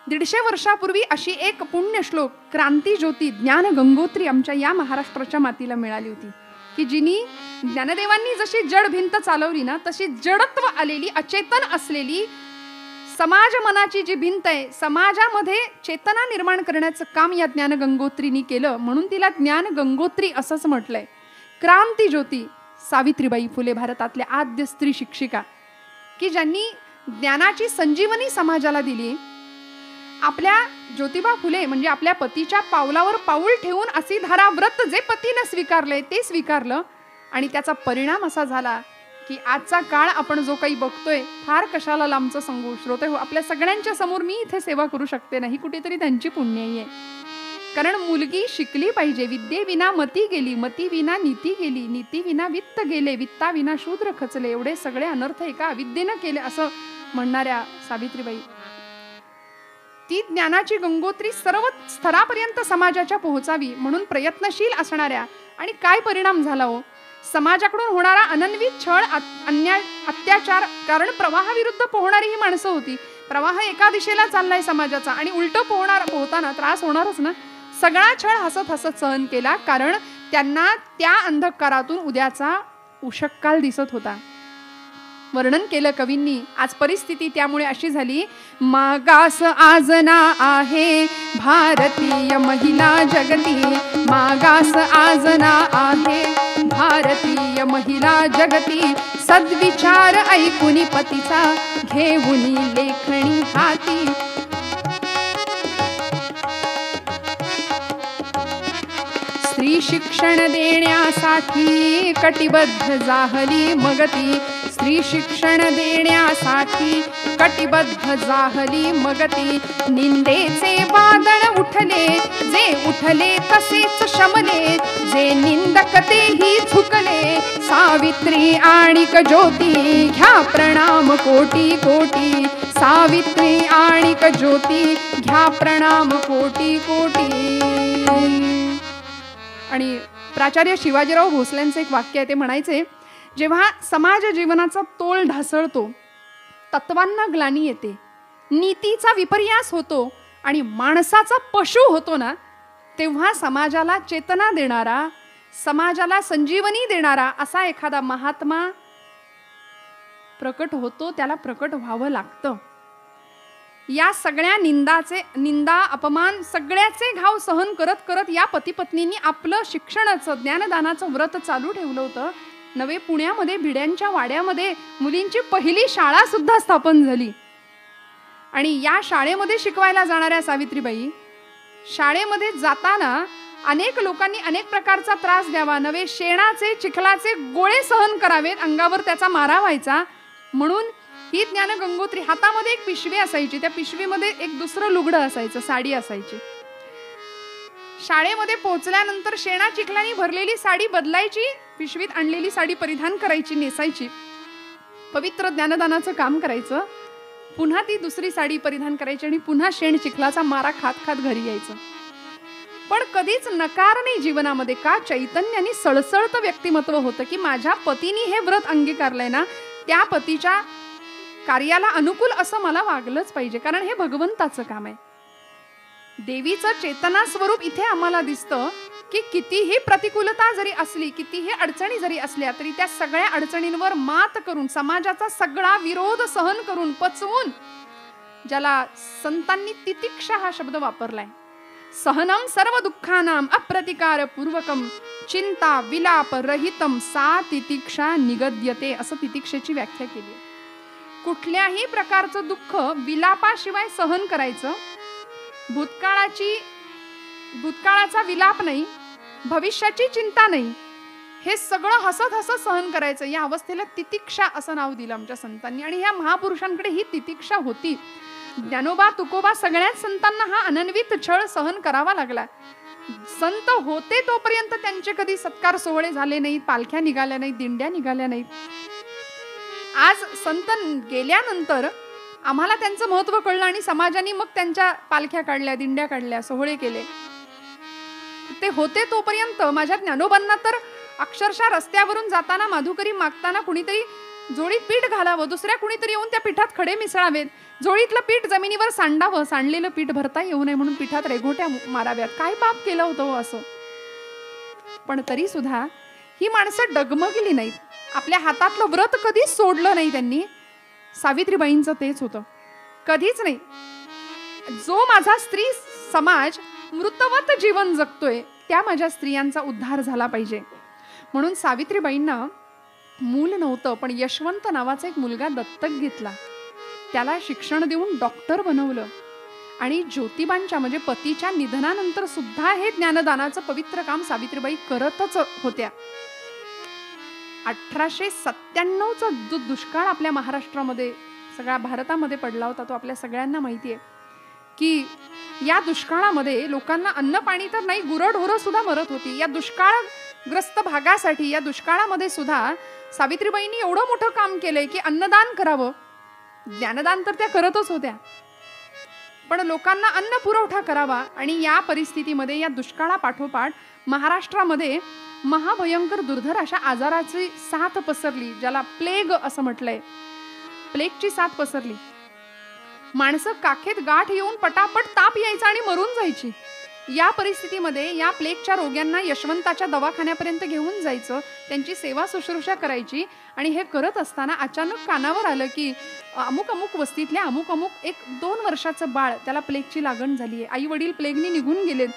Speaker 1: 150 वर्षापूर्वी अशी एक पुण्यश्लोक क्रांती ज्योती ज्ञान गंगोत्री आमच्या या महाराष्ट्राच्या मातीला मिळाली होती की जिनी ज्ञानदेवांनी जशी जड भिंत चालवली ना तशी जडत्व आलेली, अचेतन असलेली समाज मनाची जी भिंत आहे, समाजामध्ये चेतना निर्माण करण्याचं काम या ज्ञान गंगोत्रीनी केलं. म्हणून तिला ज्ञान गंगोत्री असंच म्हटलंय. क्रांती ज्योती सावित्रीबाई फुले, भारतातल्या आद्य स्त्री शिक्षिका की ज्यांनी ज्ञानाची संजीवनी समाजाला दिली. आपल्या ज्योतिबा फुले म्हणजे आपल्या पतीच्या पावलावर पाऊल ठेवून असी धारा व्रत जे पतीने स्वीकारले ते स्वीकारलं आणि त्याचा परिणाम असा झाला की आजचा काळ आपण जो काही बघतोय, फार कशाला लांबचं सांगू श्रोते हो, आपल्या सगळ्यांच्या समोर मी इथे सेवा करू शकते नाही, कुठेतरी त्यांची पुण्याई आहे. कारण मुलगी शिकली पाहिजे. विद्येविना मती गेली, मती विना नीती गेली, नीती विना वित्त गेले, वित्ता विना शूद्र खचले. एवढे सगळे अनर्थ एका अविद्येनं केले असं म्हणणाऱ्या सावित्रीबाई, ती ज्ञानाची गंगोत्री सर्व स्तरापर्यंत समाजाच्या पोहोचावी म्हणून प्रयत्नशील असणाऱ्या. आणि काय परिणाम झाला हो, समाजाकडून होणारा अनन्वित छळ, अन्याय, अत्याचार, कारण प्रवाहाविरुद्ध पोहणारी ही माणसं होती. प्रवाह एका दिशेला चाललाय समाजाचा आणि उलटं पोहताना त्रास होणारच ना. सगळा छळ हसत हसत सहन केला, कारण त्यांना त्या अंधकारातून उद्याचा उषक्काल दिसत होता. वर्णन केलं कवींनी. आज परिस्थिती त्यामुळे अशी झाली, मागास आजना आहे भारतीय महिला जगती, मागास आजना आहे भारतीय महिला जगती, सद्विचार ऐकुनी पतीचा घेऊनी लेखणी हाती. स्त्री शिक्षण देण्यासाठी कटिबद्ध जाहली मगती, स्त्री शिक्षण देण्यासाठी कटिबद्ध जाहली मगती. निंदेचे वादळ उठले, जे उठले तसेच शमले, जे निंदक तेही झुकले. सावित्री आणिक ज्योती घ्या प्रणाम कोटी कोटी, सावित्री आणिक ज्योती घ्या प्रणाम कोटी कोटी. आणि प्राचार्य शिवाजीराव भोसलेंचं एक वाक्य आहे, ते म्हणायचे, जेव्हा समाज जीवनाचा तोल ढासळतो, तत्वांना ग्लानी येते, नीतीचा विपर्यास होतो आणि माणसाचा पशु होतो ना, तेव्हा समाजाला चेतना देणारा, समाजाला संजीवनी देणारा असा एखादा महात्मा प्रकट होतो, त्याला प्रकट व्हावं लागतं. या सगळ्या निंदा अपमान सगळ्याचे घाव सहन करत करत या पतीपत्नींनी आपलं शिक्षणाचं, ज्ञानदानाचं व्रत चालू ठेवलं होतं. नवे पुण्यामध्ये भिड्यांच्या वाड्यामध्ये मुलींची पहिली शाळा सुद्धा स्थापन झाली. आणि या शाळेमध्ये शिकवायला जाणाऱ्या सावित्रीबाई, शाळेमध्ये जाताना अनेक लोकांनी अनेक प्रकारचा त्रास द्यावा, नवे शेणाचे चिखलाचे गोळे सहन करावेत, अंगावर त्याचा मारा व्हायचा, म्हणून ही ज्ञान गंगोत्री, हातामध्ये एक पिशवी असायची, त्या पिशवीमध्ये एक दुसरं लुगडं असायचं, साडी असायची. शाळेमध्ये पोहोचल्यानंतर शेणा चिखलानी भरलेली साडी बदलायची, पिशवीत आणलेली साडी परिधान करायची, नेसायची, पवित्र ज्ञानदानाचं काम करायचं, पुन्हा ती दुसरी साडी परिधान करायची आणि पुन्हा शेण चिखलाचा मारा खात खात घरी यायचं. पण कधीच नकार नाही जीवनामध्ये. का? चैतन्याने सळसळतं व्यक्तिमत्व होतं की माझ्या पतीने हे व्रत अंगीकारलंय ना, त्या पतीच्या कार्याला अनुकूल असं मला वागलंच पाहिजे, कारण हे भगवंताचं काम आहे. देवीचं चेतना स्वरूप इथे आम्हाला दिसतं की कितीही प्रतिकूलता जरी असली, कितीही अडचणी जरी असल्या तरी त्या सगळ्या अडचणींवर मात करून, समाजाचा सगळा विरोध सहन करून, पचवून, ज्याला संतांनी तितिक्षा हा शब्द वापरलाय, सहनम सर्व दुःखानाम अप्रतिकार पूर्वकम चिंता विलाप रहितम सा तितिक्षा निगद्यते, असं तितिक्षेची व्याख्या केली. कुठल्याही प्रकारचं दुःख विलापाशिवाय सहन करायचं, भूतकाळाचा विलाप नाही, भविष्याची चिंता नाही, हे सगळं हसत हसत सहन करायचं. या अवस्थेला तितिक्षा असं नाव दिलं आमच्या संतांनी. आणि ह्या महापुरुषांकडे ही तितिक्षा होती. ज्ञानोबा तुकोबा सगळ्याच संतांना हा अनन्वित छळ सहन करावा लागला. संत होते तोपर्यंत त्यांचे कधी सत्कार सोहळे झाले नाहीत, पालख्या निघाल्या नाहीत, दिंड्या निघाल्या नाहीत. आज संत गेल्यानंतर आम्हाला त्यांचं महत्व कळलं आणि समाजाने मग त्यांच्या पालख्या काढल्या, दिंड्या काढल्या, सोहळे केले. ते होते तोपर्यंत माझ्या ज्ञानोबांना तर अक्षरशः रस्त्यावरून जाताना माधुकरी मागताना कुणीतरी जोडीत पीठ घालावं, दुसऱ्या कुणीतरी येऊन त्या पिठात खडे मिसळावेत, जोडीतलं पीठ जमिनीवर सांडावं, सांडलेलं पीठ भरता येऊ नये म्हणून पिठात रेघोट्या माराव्यात. काय पाप केलं होतं असं. पण तरी सुद्धा ही माणसं डगमगली नाहीत. आपल्या हातातलं व्रत कधीच सोडलं नाही त्यांनी. सावित्रीबाईंचं तेच होतं, कधीच नाही. जो माझा स्त्री समाज मृतवत जीवन जगतोय त्या माझ्या स्त्रियांचा उद्धार झाला पाहिजे म्हणून सावित्रीबाईंना मूल नव्हतं, पण यशवंत नावाचा एक मुलगा दत्तक घेतला. त्याला शिक्षण देऊन डॉक्टर बनवलं. आणि ज्योतिबांच्या म्हणजे पतीच्या निधनानंतर सुद्धा हे ज्ञानदानाचं पवित्र काम सावित्रीबाई करतच होत्या. 1897चा जो दुष्काळ आपल्या महाराष्ट्रामध्ये सगळ्या भारतामध्ये पडला होता तो आपल्या सगळ्यांना माहिती आहे की या दुष्काळामध्ये लोकांना अन्न पाणी तर नाही, गुरढोरं सुद्धा मरत होती. या दुष्काळग्रस्त भागासाठी या दुष्काळामध्ये सुद्धा सावित्रीबाईंनी एवढं मोठं काम केलंय की अन्नदान करावं. ज्ञानदान तर त्या करतच होत्या, पण लोकांना अन्न पुरवठा करावा. आणि या परिस्थितीमध्ये या दुष्काळापाठोपाठ महाराष्ट्रामध्ये महाभयंकर दुर्धर अशा आजाराची साथ पसरली, ज्याला प्लेग असं म्हटलंय. प्लेगची साथ पसरली. माणसं काखेत गाठ येऊन पटापट ताप यायचा आणि मरून जायची. या परिस्थितीमध्ये या प्लेगच्या रोग्यांना यशवंताच्या दवाखान्यापर्यंत घेऊन जायचं, त्यांची सेवा शुश्रूषा करायची. आणि हे करत असताना अचानक कानावर आलं की अमुक अमुक वस्तीतल्या अमुक अमुक 1-2 वर्षाचं बाळ, त्याला प्लेगची लागण झाली आहे. आई वडील प्लेगनी निघून गेलेत.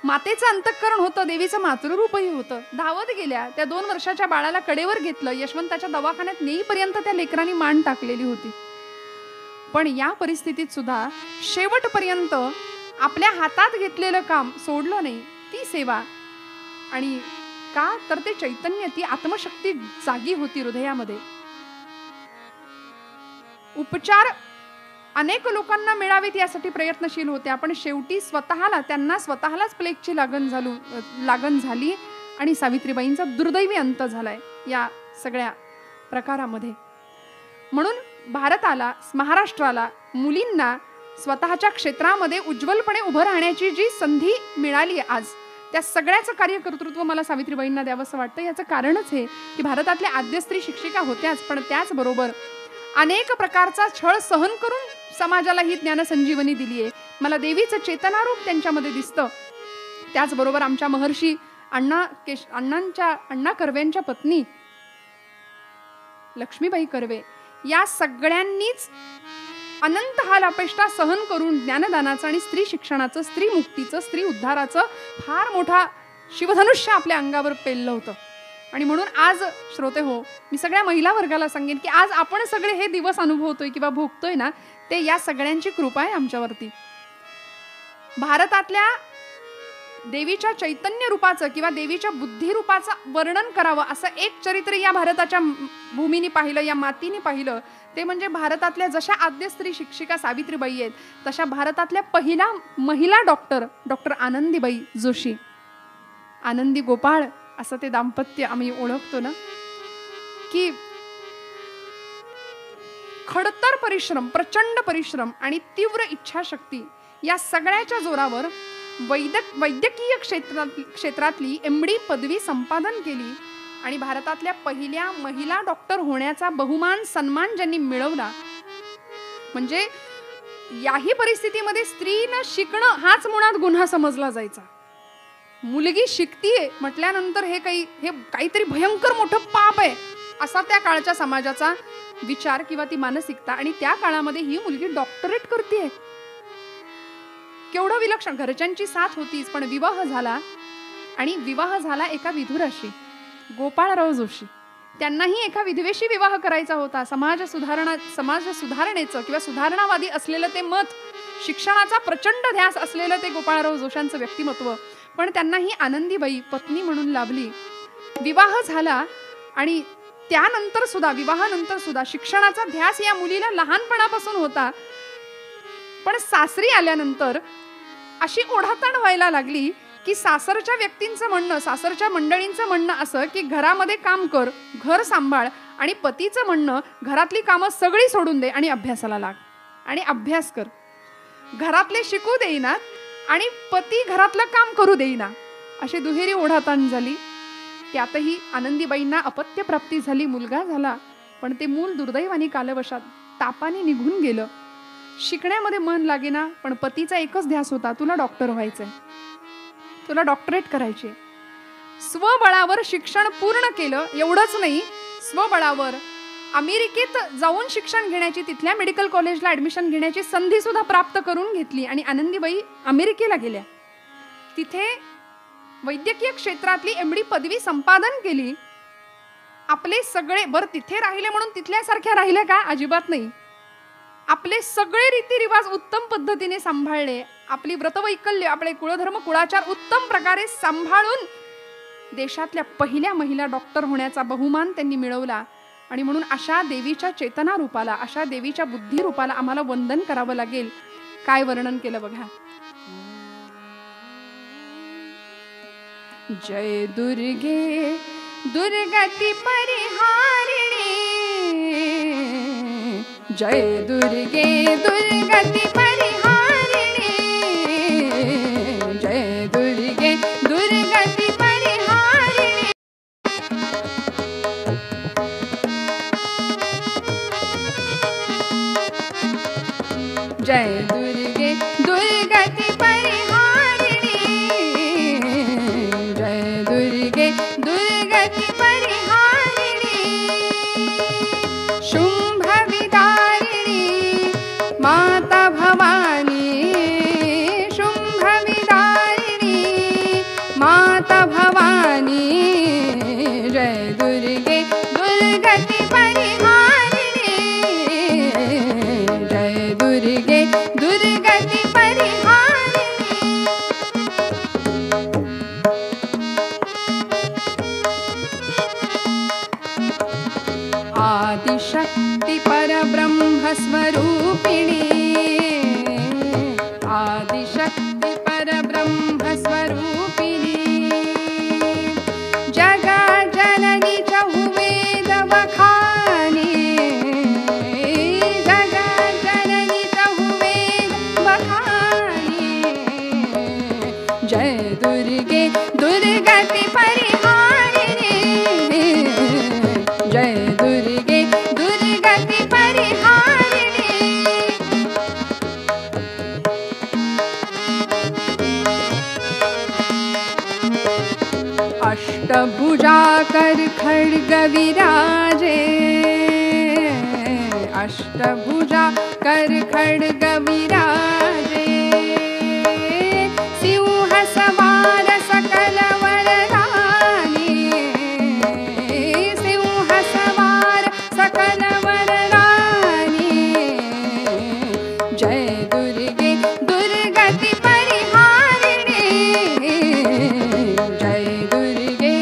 Speaker 1: मातेचं अंतःकरण होतं, देवीचं मातृरूपही होतं. धावत गेल्या, त्या 2 वर्षाच्या बाळाला कडेवर घेतलं, यशवंताच्या दवाखान्यात नेईपर्यंत त्या लेकरांनी मान टाकलेली होती. पण या परिस्थितीत सुद्धा शेवटपर्यंत आपल्या हातात घेतलेलं काम सोडलं नाही, ती सेवा. आणि का तर ते चैतन्य, ती आत्मशक्ती जागी होती हृदयामध्ये. उपचार अनेक लोकांना मिळावेत यासाठी प्रयत्नशील होत्या, पण शेवटी त्यांना स्वतःलाच प्लेगची लागण झाली आणि सावित्रीबाईंचा दुर्दैवी अंत झालाय या सगळ्या प्रकारामध्ये. म्हणून भारताला, महाराष्ट्राला, मुलींना स्वतःच्या क्षेत्रामध्ये उज्ज्वलपणे उभं राहण्याची जी संधी मिळाली आज, त्या सगळ्याचं कार्यकर्तृत्व मला सावित्रीबाईंना द्यावंसं वाटतं. याचं कारणच हे की भारतातल्या आद्य स्त्री शिक्षिका होत्याच, पण त्याचबरोबर अनेक प्रकारचा छळ सहन करून समाजाला ही ज्ञानसंजीवनी दिली आहे. मला देवीचं चेतनारूप त्यांच्यामध्ये दिसतं. त्याचबरोबर आमच्या महर्षी अण्णा कर्वेंच्या पत्नी लक्ष्मीबाई कर्वे या सगळ्यांनीच अनंत हाल अपेष्टा सहन करून ज्ञानदानाचं आणि स्त्री शिक्षणाचं, स्त्री मुक्तीचं, स्त्री उद्धाराचं फार मोठा शिवधनुष्य आपल्या अंगावर पेललं होतं. आणि म्हणून आज श्रोते हो, मी सगळ्या महिला वर्गाला सांगेन की आज आपण सगळे हे दिवस अनुभवतोय किंवा भोगतोय ना, ते या सगळ्यांची कृपा आहे आमच्यावरती. भारतातल्या देवीच्या चैतन्य रूपाचं किंवा देवीच्या बुद्धी रूपाचं वर्णन करावं असं एक चरित्र या भारताच्या भूमीने पाहिलं, या मातीने पाहिलं, ते म्हणजे भारतातल्या जशा आद्य स्त्री शिक्षिका सावित्रीबाई आहेत, तशा भारतातल्या पहिला महिला डॉक्टर आनंदीबाई जोशी. आनंदी गोपाळ असं ते दाम्पत्य आम्ही ओळखतो ना, की खडतर परिश्रम, प्रचंड परिश्रम आणि तीव्र इच्छाशक्ती या सगळ्याच्या जोरावर वैद्यकीय क्षेत्रातली MD पदवी संपादन केली आणि भारतातल्या पहिल्या महिला डॉक्टर होण्याचा बहुमान, सन्मान ज्यांनी मिळवला. म्हणजे याही परिस्थितीमध्ये स्त्रीनं शिकणं हाच मुळात गुन्हा समजला जायचा. मुलगी शिकतीये म्हटल्यानंतर हे काहीतरी भयंकर मोठं पाप आहे असा त्या काळच्या समाजाचा विचार किंवा ती मानसिकता. आणि त्या काळामध्ये ही मुलगी डॉक्टरेट करतेय. केवढं विलक्षण, घरच्यांची साथ होतीच, पण विवाह झाला. आणि विवाह झाला एका विधुराशी, गोपाळराव जोशी. त्यांनाही एका विधवेशी विवाह करायचा होता. समाज सुधारणेचं किंवा सुधारणावादी असलेलं ते मत, शिक्षणाचा प्रचंड ध्यास असलेलं ते गोपाळराव जोशांचं व्यक्तिमत्व. पण त्यांनाही आनंदीबाई पत्नी म्हणून लाभली. विवाह झाला आणि त्यानंतर सुद्धा, विवाहानंतर सुद्धा शिक्षणाचा ध्यास या मुलीला लहानपणापासून होता. पण सासरी आल्यानंतर अशी ओढाताण व्हायला लागली की सासरच्या व्यक्तींचं म्हणणं, सासरच्या मंडळींचं म्हणणं असं की घरामध्ये काम कर, घर सांभाळ, आणि पतीचं म्हणणं घरातली कामं सगळी सोडून दे आणि अभ्यासाला लाग आणि अभ्यास कर. घरातले शिकू देईनात आणि पती घरातलं काम करू देईना, अशी दुहेरी ओढाताण झाली. त्यातही आनंदीबाईंना अपत्यप्राप्ती झाली, मुलगा झाला. पण ते मूल दुर्दैवानी कालवशात तापाने निघून गेलं. शिकण्यामध्ये मन लागेना, पण पतीचा एकच ध्यास होता, तुला डॉक्टर व्हायचंय, तुला डॉक्टरेट करायची. स्वबळावर शिक्षण पूर्ण केलं. एवढंच नाही, स्वबळावर अमेरिकेत जाऊन शिक्षण घेण्याची, तिथल्या मेडिकल कॉलेजला ऍडमिशन घेण्याची संधी सुद्धा प्राप्त करून घेतली. आणि आनंदीबाई अमेरिकेला गेल्या. तिथे वैद्यकीय क्षेत्रातली MD पदवी संपादन केली. आपले सगळे, बरं तिथे राहिले म्हणून तिथल्यासारख्या राहिल्या का? अजिबात नाही. आपले सगळे रीतिरिवाज उत्तम पद्धतीने सांभाळले. आपली व्रतवैकल्य, आपले कुळधर्म, कुळाचार उत्तम प्रकारे सांभाळून देशातल्या पहिल्या महिला डॉक्टर होण्याचा बहुमान त्यांनी मिळवला. आणि म्हणून अशा देवीच्या चेतना रूपाला, अशा देवीच्या बुद्धी रूपाला आम्हाला वंदन करावं लागेल. काय वर्णन केलं बघा. जय दुर्गे दुर्गती परिहारिणी, जय दुर्गे दुर्गती परिहारिणी, जय दुर्गे दुर्गती परिहारिणी. जय दुर्गे दुर्गती परिहारिणी, जय दुर्गे दुर्गती परिहारिणी. शुंभ विदारिणी माता भवानी, शुंभ विदारिणी माता भवानी, जय दुर्गे दुर्गती परिहारिणी, जय दुर्गे दुर्गती परिहारिणी. आदिशक्ति परब्रह्म स्वरूपिणी, आदिशक्ति परब्रह्म स्वरूपिणी. जगा जननी चहुवेद बखानी, जगा जननी चहुवेद बखानी, जय दुर्गे दुर्गति परिहारिणी, जय दुर्गे दुर्गति परिहारिणी. अष्टभुजा कर खड्ग विराजे, अष्टभुजा कर खड्ग विराजे. सिंह सवार सकल वरदानी, सिंह सवार सकल वरदानी, जय दुर्गे दुर्गति परिहारिणी, जय दुर्गे.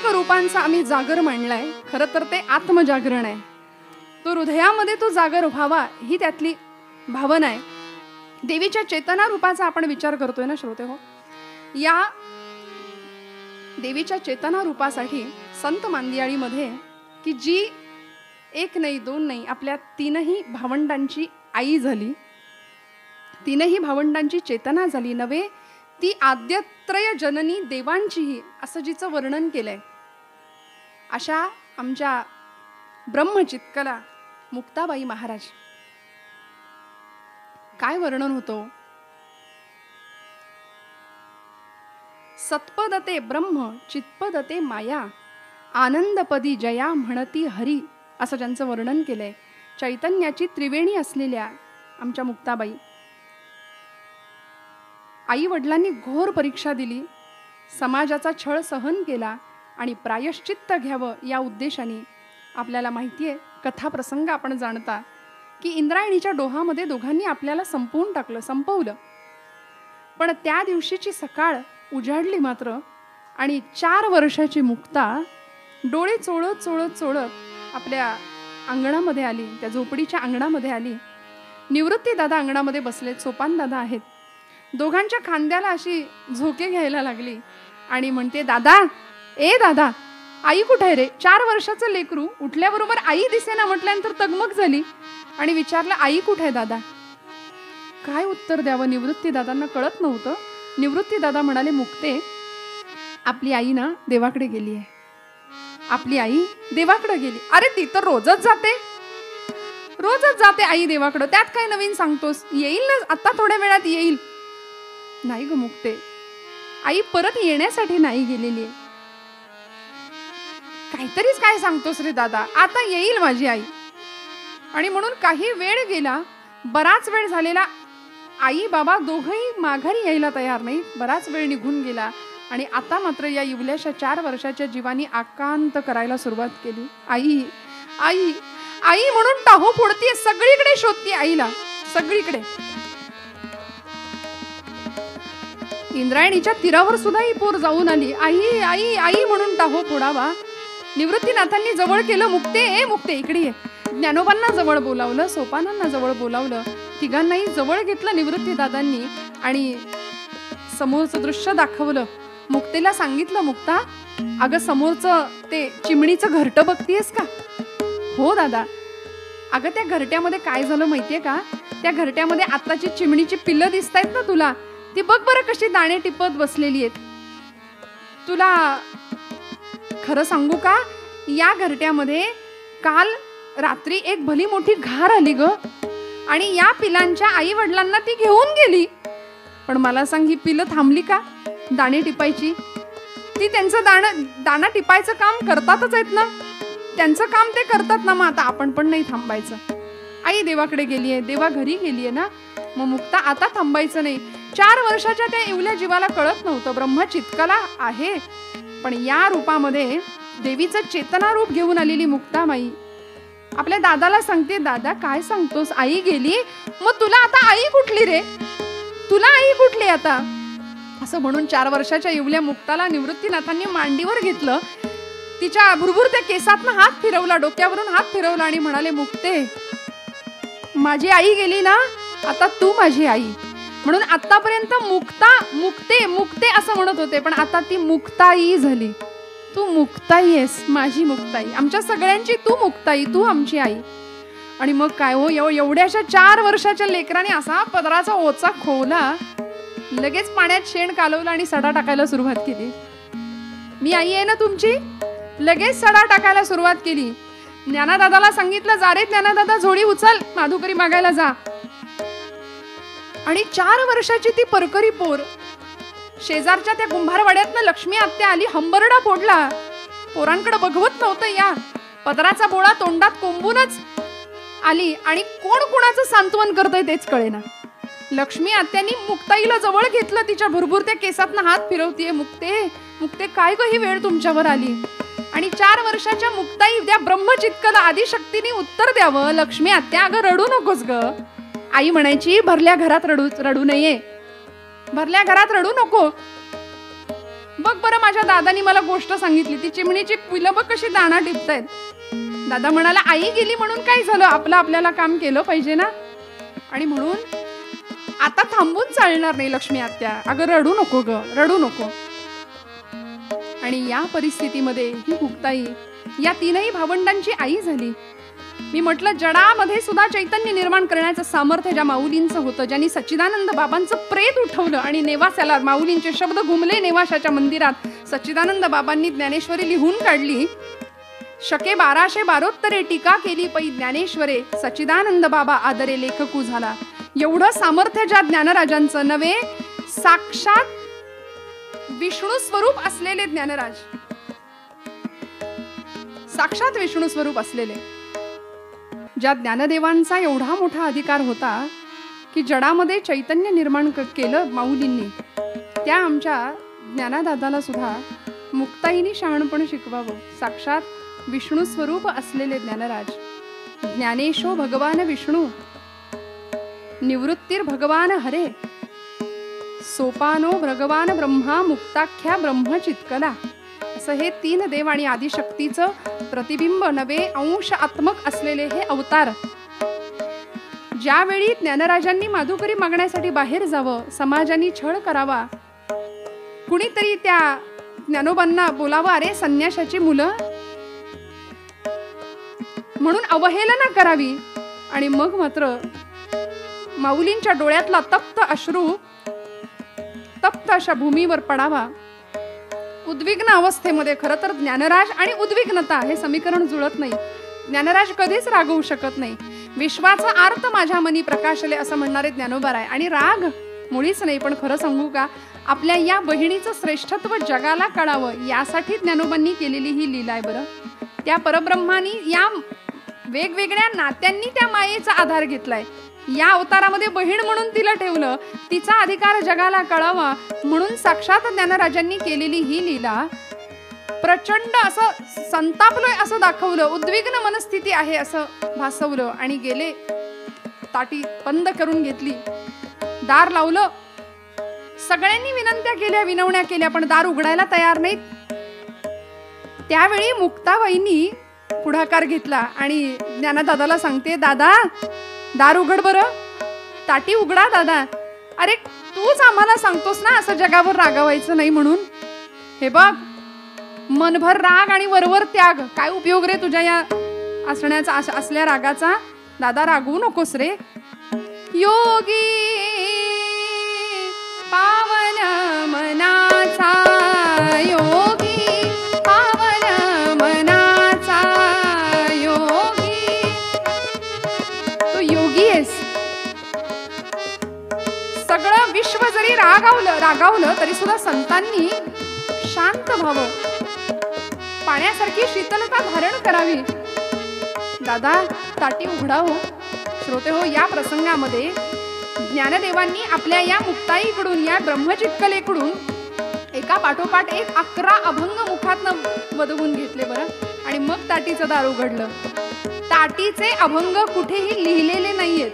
Speaker 1: अनेक रूपांचा आम्ही जागर मांडलाय. खरं तर ते आत्मजागरण आहे. तो हृदयामध्ये तो जागर व्हावा ही त्यातली भावना आहे. देवीच्या चेतना रूपाचा आपण विचार करतोय ना श्रोते हो. या देवीच्या चेतना रूपासाठी संत मांदियाळीमध्ये की जी एक नाही दोन नाही आपल्या तीनही भावंडांची आई झाली, तीनही भावंडांची चेतना झाली नव्हे, ती आद्यत्रय जननी देवांचीही असं जिचं वर्णन केलंय. अशा आमच्या ब्रह्मचित्कला मुक्ताबाई महाराज. काय वर्णन होतं. सत्पदते ब्रह्म चित्पदते माया आनंदपदी जया म्हणती हरी असं ज्यांचं वर्णन केलंय. चैतन्याची त्रिवेणी असलेल्या आमच्या मुक्ताबाई. आई वडिलांनी घोर परीक्षा दिली, समाजाचा छळ सहन केला आणि प्रायश्चित्त घ्यावं या उद्देशाने. आपल्याला माहितीये कथाप्रसंग आपण जाणता की इंद्रायणीच्या डोहामध्ये दोघांनी आपल्याला संपवलं. पण त्या दिवशीची सकाळ उजाडली मात्र आणि 4 वर्षाची मुक्ता डोळे चोळत चोळत चोळत आपल्या अंगणामध्ये आली, त्या झोपडीच्या अंगणामध्ये आली. निवृत्ती दादा अंगणामध्ये बसलेत, सोपान दादा आहेत. दोघांच्या खांद्याला अशी झोके घ्यायला लागली आणि म्हणते, दादा ए दादा, आई कुठे आहे रे. 4 वर्षाचं लेकरू उठल्याबरोबर आई दिसेना म्हटल्यानंतर तगमग झाली आणि विचारलं, आई कुठे आहे दादा. काय उत्तर द्यावं निवृत्ती दादांना कळत नव्हतं. निवृत्ती दादा म्हणाले, मुक्ते आपली आई ना देवाकडे गेली आहे. आपली आई देवाकडे गेली. अरे ती तर रोजच जाते आई देवाकडं, त्यात काय नवीन सांगतोस. येईल ना आता थोड्या वेळात येईल. नाही ग मुक्ते, आई परत येण्यासाठी नाही गेलेली आहे. काहीतरीच काय सांगतोस रे दादा, आता येईल माझी आई. आणि म्हणून काही वेळ गेला, बराच वेळ झालेला. आई बाबा दोघंही माघारी यायला तयार नाही. बराच वेळ निघून गेला आणि आता मात्र या इवल्याशा 4 वर्षाच्या जीवानी आकांत करायला सुरुवात केली. आई आई आई म्हणून टाहो फोडतीये, सगळीकडे शोधतीये आईला, सगळीकडे. इंद्रायणीच्या तीरावर सुद्धा ही पोर जाऊन आली. आई आई आई म्हणून टाहो फोडावा. निवृत्तीनाथांनी जवळ केलं, मुक्ते ए मुक्ते इकडे ये. ज्ञानोबांना जवळ बोलावलं, सोपानांना जवळ बोलावलं, तिघांनाही जवळ घेतलं निवृत्ती दादांनी आणि समोरचं दृश्य दाखवलं. मुक्तेला सांगितलं, मुक्ता अगं समोरचं ते चिमणीचं घरटं बघतीयस का. हो दादा. अगं त्या घरट्यामध्ये काय झालं माहितीये का, त्या घरट्यामध्ये आताची चिमणीची पिल्लं दिसतायत ना तुला, ती बघ बरं कशी दाणे टिपत बसलेली आहेत. तुला खरं सांगू का, या घरट्यामध्ये काल रात्री एक भली मोठी घार आली ग आणि या पिलांच्या आई वडिलांना ती घेऊन गेली. पण मला सांग, ही पिलं थांबली का दाणे टिपायची. ती त्यांचं दाणा टिपायचं काम करतातच आहेत ना, त्यांचं काम ते करतात ना. मग आता आपण पण नाही थांबायचं. आई देवाकडे गेलीये, देवा घरी गेलीये ना, मग मुक्ता आता थांबायचं नाही. 4 वर्षाच्या त्या इवल्या जीवाला कळत नव्हतं ब्रह्मचित्कला आहे, पण या रूपामध्ये देवीचं चेतना रूप घेऊन आलेली मुक्ताबाई आपल्या दादाला सांगते, दादा काय सांगतोस, आई गेली, मग तुला आता आई कुठली रे, तुला आई कुठली आता. असं म्हणून 4 वर्षाच्या इवल्या मुक्ताला निवृत्तीनाथांनी मांडीवर घेतलं, तिच्या भुरभुरत्या केसातनं हात फिरवला, डोक्यावरून हात फिरवला आणि म्हणाले, मुक्ते माझी आई गेली ना, आता तू माझी आई. म्हणून आतापर्यंत मुक्ता मुक्ते मुक्ते असं म्हणत होते, पण आता ती मुक्ताई झाली. तू मुक्ताई आहेस, माझी मुक्ताई, आमच्या सगळ्यांची तू मुक्ताई, तू आमची आई. आणि मग काय हो, एवढ्याशा 4 वर्षाच्या लेकराने असा पदराचा ओचा खोवला, लगेच पाण्यात शेण कालवलं आणि सडा टाकायला सुरुवात केली. मी आई आहे ना तुमची, लगेच सडा टाकायला सुरुवात केली. ज्ञानादादाला सांगितलं, जा रे ज्ञानादादा, झोळी उचल, माधुकरी मागायला जा. आणि 4 वर्षाची ती परकरी पोर शेजारच्या त्या कुंभारवाड्यातनं लक्ष्मी आत्या आली, हंबरडा फोडला. पोरांकडे बघवत नव्हतं, या पदराचा बोळा तोंडात कोंबूनच आली आणि कोण कोणाचं सांत्वन करतंय तेच कळेना. लक्ष्मी आत्यानी मुक्ताईला जवळ घेतलं, तिच्या भुरभुरत्या केसातनं हात फिरवतीये. मुक्ते मुक्ते काय ग ही वेळ तुमच्यावर आली. आणि 4 वर्षाच्या मुक्ताई त्या ब्रह्मचित्कला आदिशक्तीने उत्तर द्यावं, लक्ष्मी आत्या अगं रडू नकोस ग. आई म्हणायची, भरल्या घरात रडू नये, भरल्या घरात रडू नको, बघ बरं, माझ्या दादानी मला गोष्ट सांगितली, ती चिमणीची पिलं बघ कशी दाणा टिपतायत. दादा म्हणाला, आई गेली म्हणून काय झालं, आपलं आपल्याला काम केलं पाहिजे ना. आणि म्हणून आता थांबून चालणार नाही लक्ष्मी आत्या, अगं रडू नको ग, रडू नको. आणि या परिस्थितीमध्ये ही मुक्ताई या तीनही भावंडांची आई झाली. मी म्हटलं, जडामध्ये सुद्धा चैतन्य निर्माण करण्याचं सामर्थ्य ज्या माऊलींचं होतं, ज्यांनी सच्चिदानंद बाबांचं प्रेत उठवलं आणि नेवास्याला माऊलींचे शब्द घुमले नेवाशाच्या मंदिरात. सच्चिदानंद बाबांनी ज्ञानेश्वरी लिहून काढली. शके 1272 टीका केली पै ज्ञानेश्वरे, सच्चिदानंद बाबा आदरे लेखकू झाला. एवढं सामर्थ्य ज्या ज्ञानराजांचं नव्हे, साक्षात विष्णू स्वरूप असलेले ज्ञानराज, साक्षात विष्णू स्वरूप असलेले ज्या ज्ञानदेवांचा एवढा मोठा अधिकार होता की जडामध्ये चैतन्य निर्माण केलं माऊलींनी, त्या आमच्या ज्ञानादादाला सुद्धा मुक्ताईनी शहाणपण शिकवावं. साक्षात विष्णू स्वरूप असलेले ज्ञानराज. ज्ञानेशो भगवान विष्णू, निवृत्तीर भगवान हरे, सोपानो भगवान ब्रह्मा, मुक्ताख्या ब्रह्म चित्कला. असं हे तीन देव आणि आदिशक्तीचं प्रतिबिंब नवे अंशात्मक असलेले हे अवतार. ज्यावेळी ज्ञानराजांनी माधुकरी मागण्यासाठी बाहेर जावं, समाजाने छळ करावा, कुणीतरी त्या ज्ञानोबांना बोलावं, अरे संन्याशाची मुलं, म्हणून अवहेलना करावी. आणि मग मात्र माऊलींच्या डोळ्यातला तप्त अश्रू तप्त अशा भूमीवर पडावा. उद्विग्न अवस्थेमध्ये, खरं तर ज्ञानराज आणि उद्विग्नता हे समीकरण जुळत नाही. ज्ञानराज कधीच रागवू शकत नाही. विश्वाचा अर्थ माझ्या मनी प्रकाशले असं म्हणणारे ज्ञानोबा आहे. आणि राग मुळीच नाही. पण खरं सांगू का, आपल्या या बहिणीचं श्रेष्ठत्व जगाला कळावं यासाठी ज्ञानोबांनी केलेली ही लीला आहे. बरं, त्या परब्रह्मानी या वेगवेगळ्या नात्यांनी त्या मायेचा आधार घेतलाय. या अवतारामध्ये बहीण म्हणून तिला ठेवलं, तिचा अधिकार जगाला कळावा म्हणून साक्षात ज्ञानराजांनी केलेली ही लीला. प्रचंड असं संतापलोय असं दाखवलं, उद्विग्न मनस्थिती आहे असं भासवलं. आणि गेले, ताटी बंद करून घेतली, दार लावलं. सगळ्यांनी विनंत्या केल्या, विनवण्या केल्या, पण दार उघडायला तयार नाहीत. त्यावेळी मुक्ताबाईंनी पुढाकार घेतला आणि ज्ञानदादाला सांगते, दादा दार उघड बरं, ताटी उघडा दादा. अरे तूच आम्हाला सांगतोस ना असं जगावर रागावायचं नाही म्हणून. हे बघ, मनभर राग आणि वरवर त्याग, काय उपयोग रे तुझ्या या असण्याचा, असल्या रागाचा. दादा रागवू नकोस रे. योगी पावन मनाचा, योगी पावन मनाचा, योगी तो योगी आहेस. सगळं विश्व जरी रागावलं तरी सुद्धा संतांनी शांत व्हावं, पाण्यासारखी शीतलता धारण करावी. दादा ताटी उघडावं. श्रोते हो, या प्रसंगामध्ये ज्ञानदेवांनी आपल्या या मुक्ताईकडून, या ब्रह्मचित्कलेकडून एका पाठोपाठ एक 11 अभंग मुखातनं वदवून घेतले. बरं, आणि मग ताटीचं दार उघडलं. ताटीचे अभंग कुठेही लिहिलेले नाहीयेत.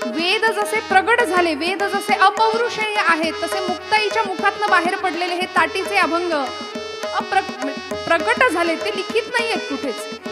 Speaker 1: वेद जसे प्रगट झाले, वेद जसे अपौरुषेय आहेत, तसे मुक्ताईच्या मुखातनं बाहेर पडलेले हे ताटीचे अभंग प्रगट झाले, ते लिखित नाहीयेत कुठेच.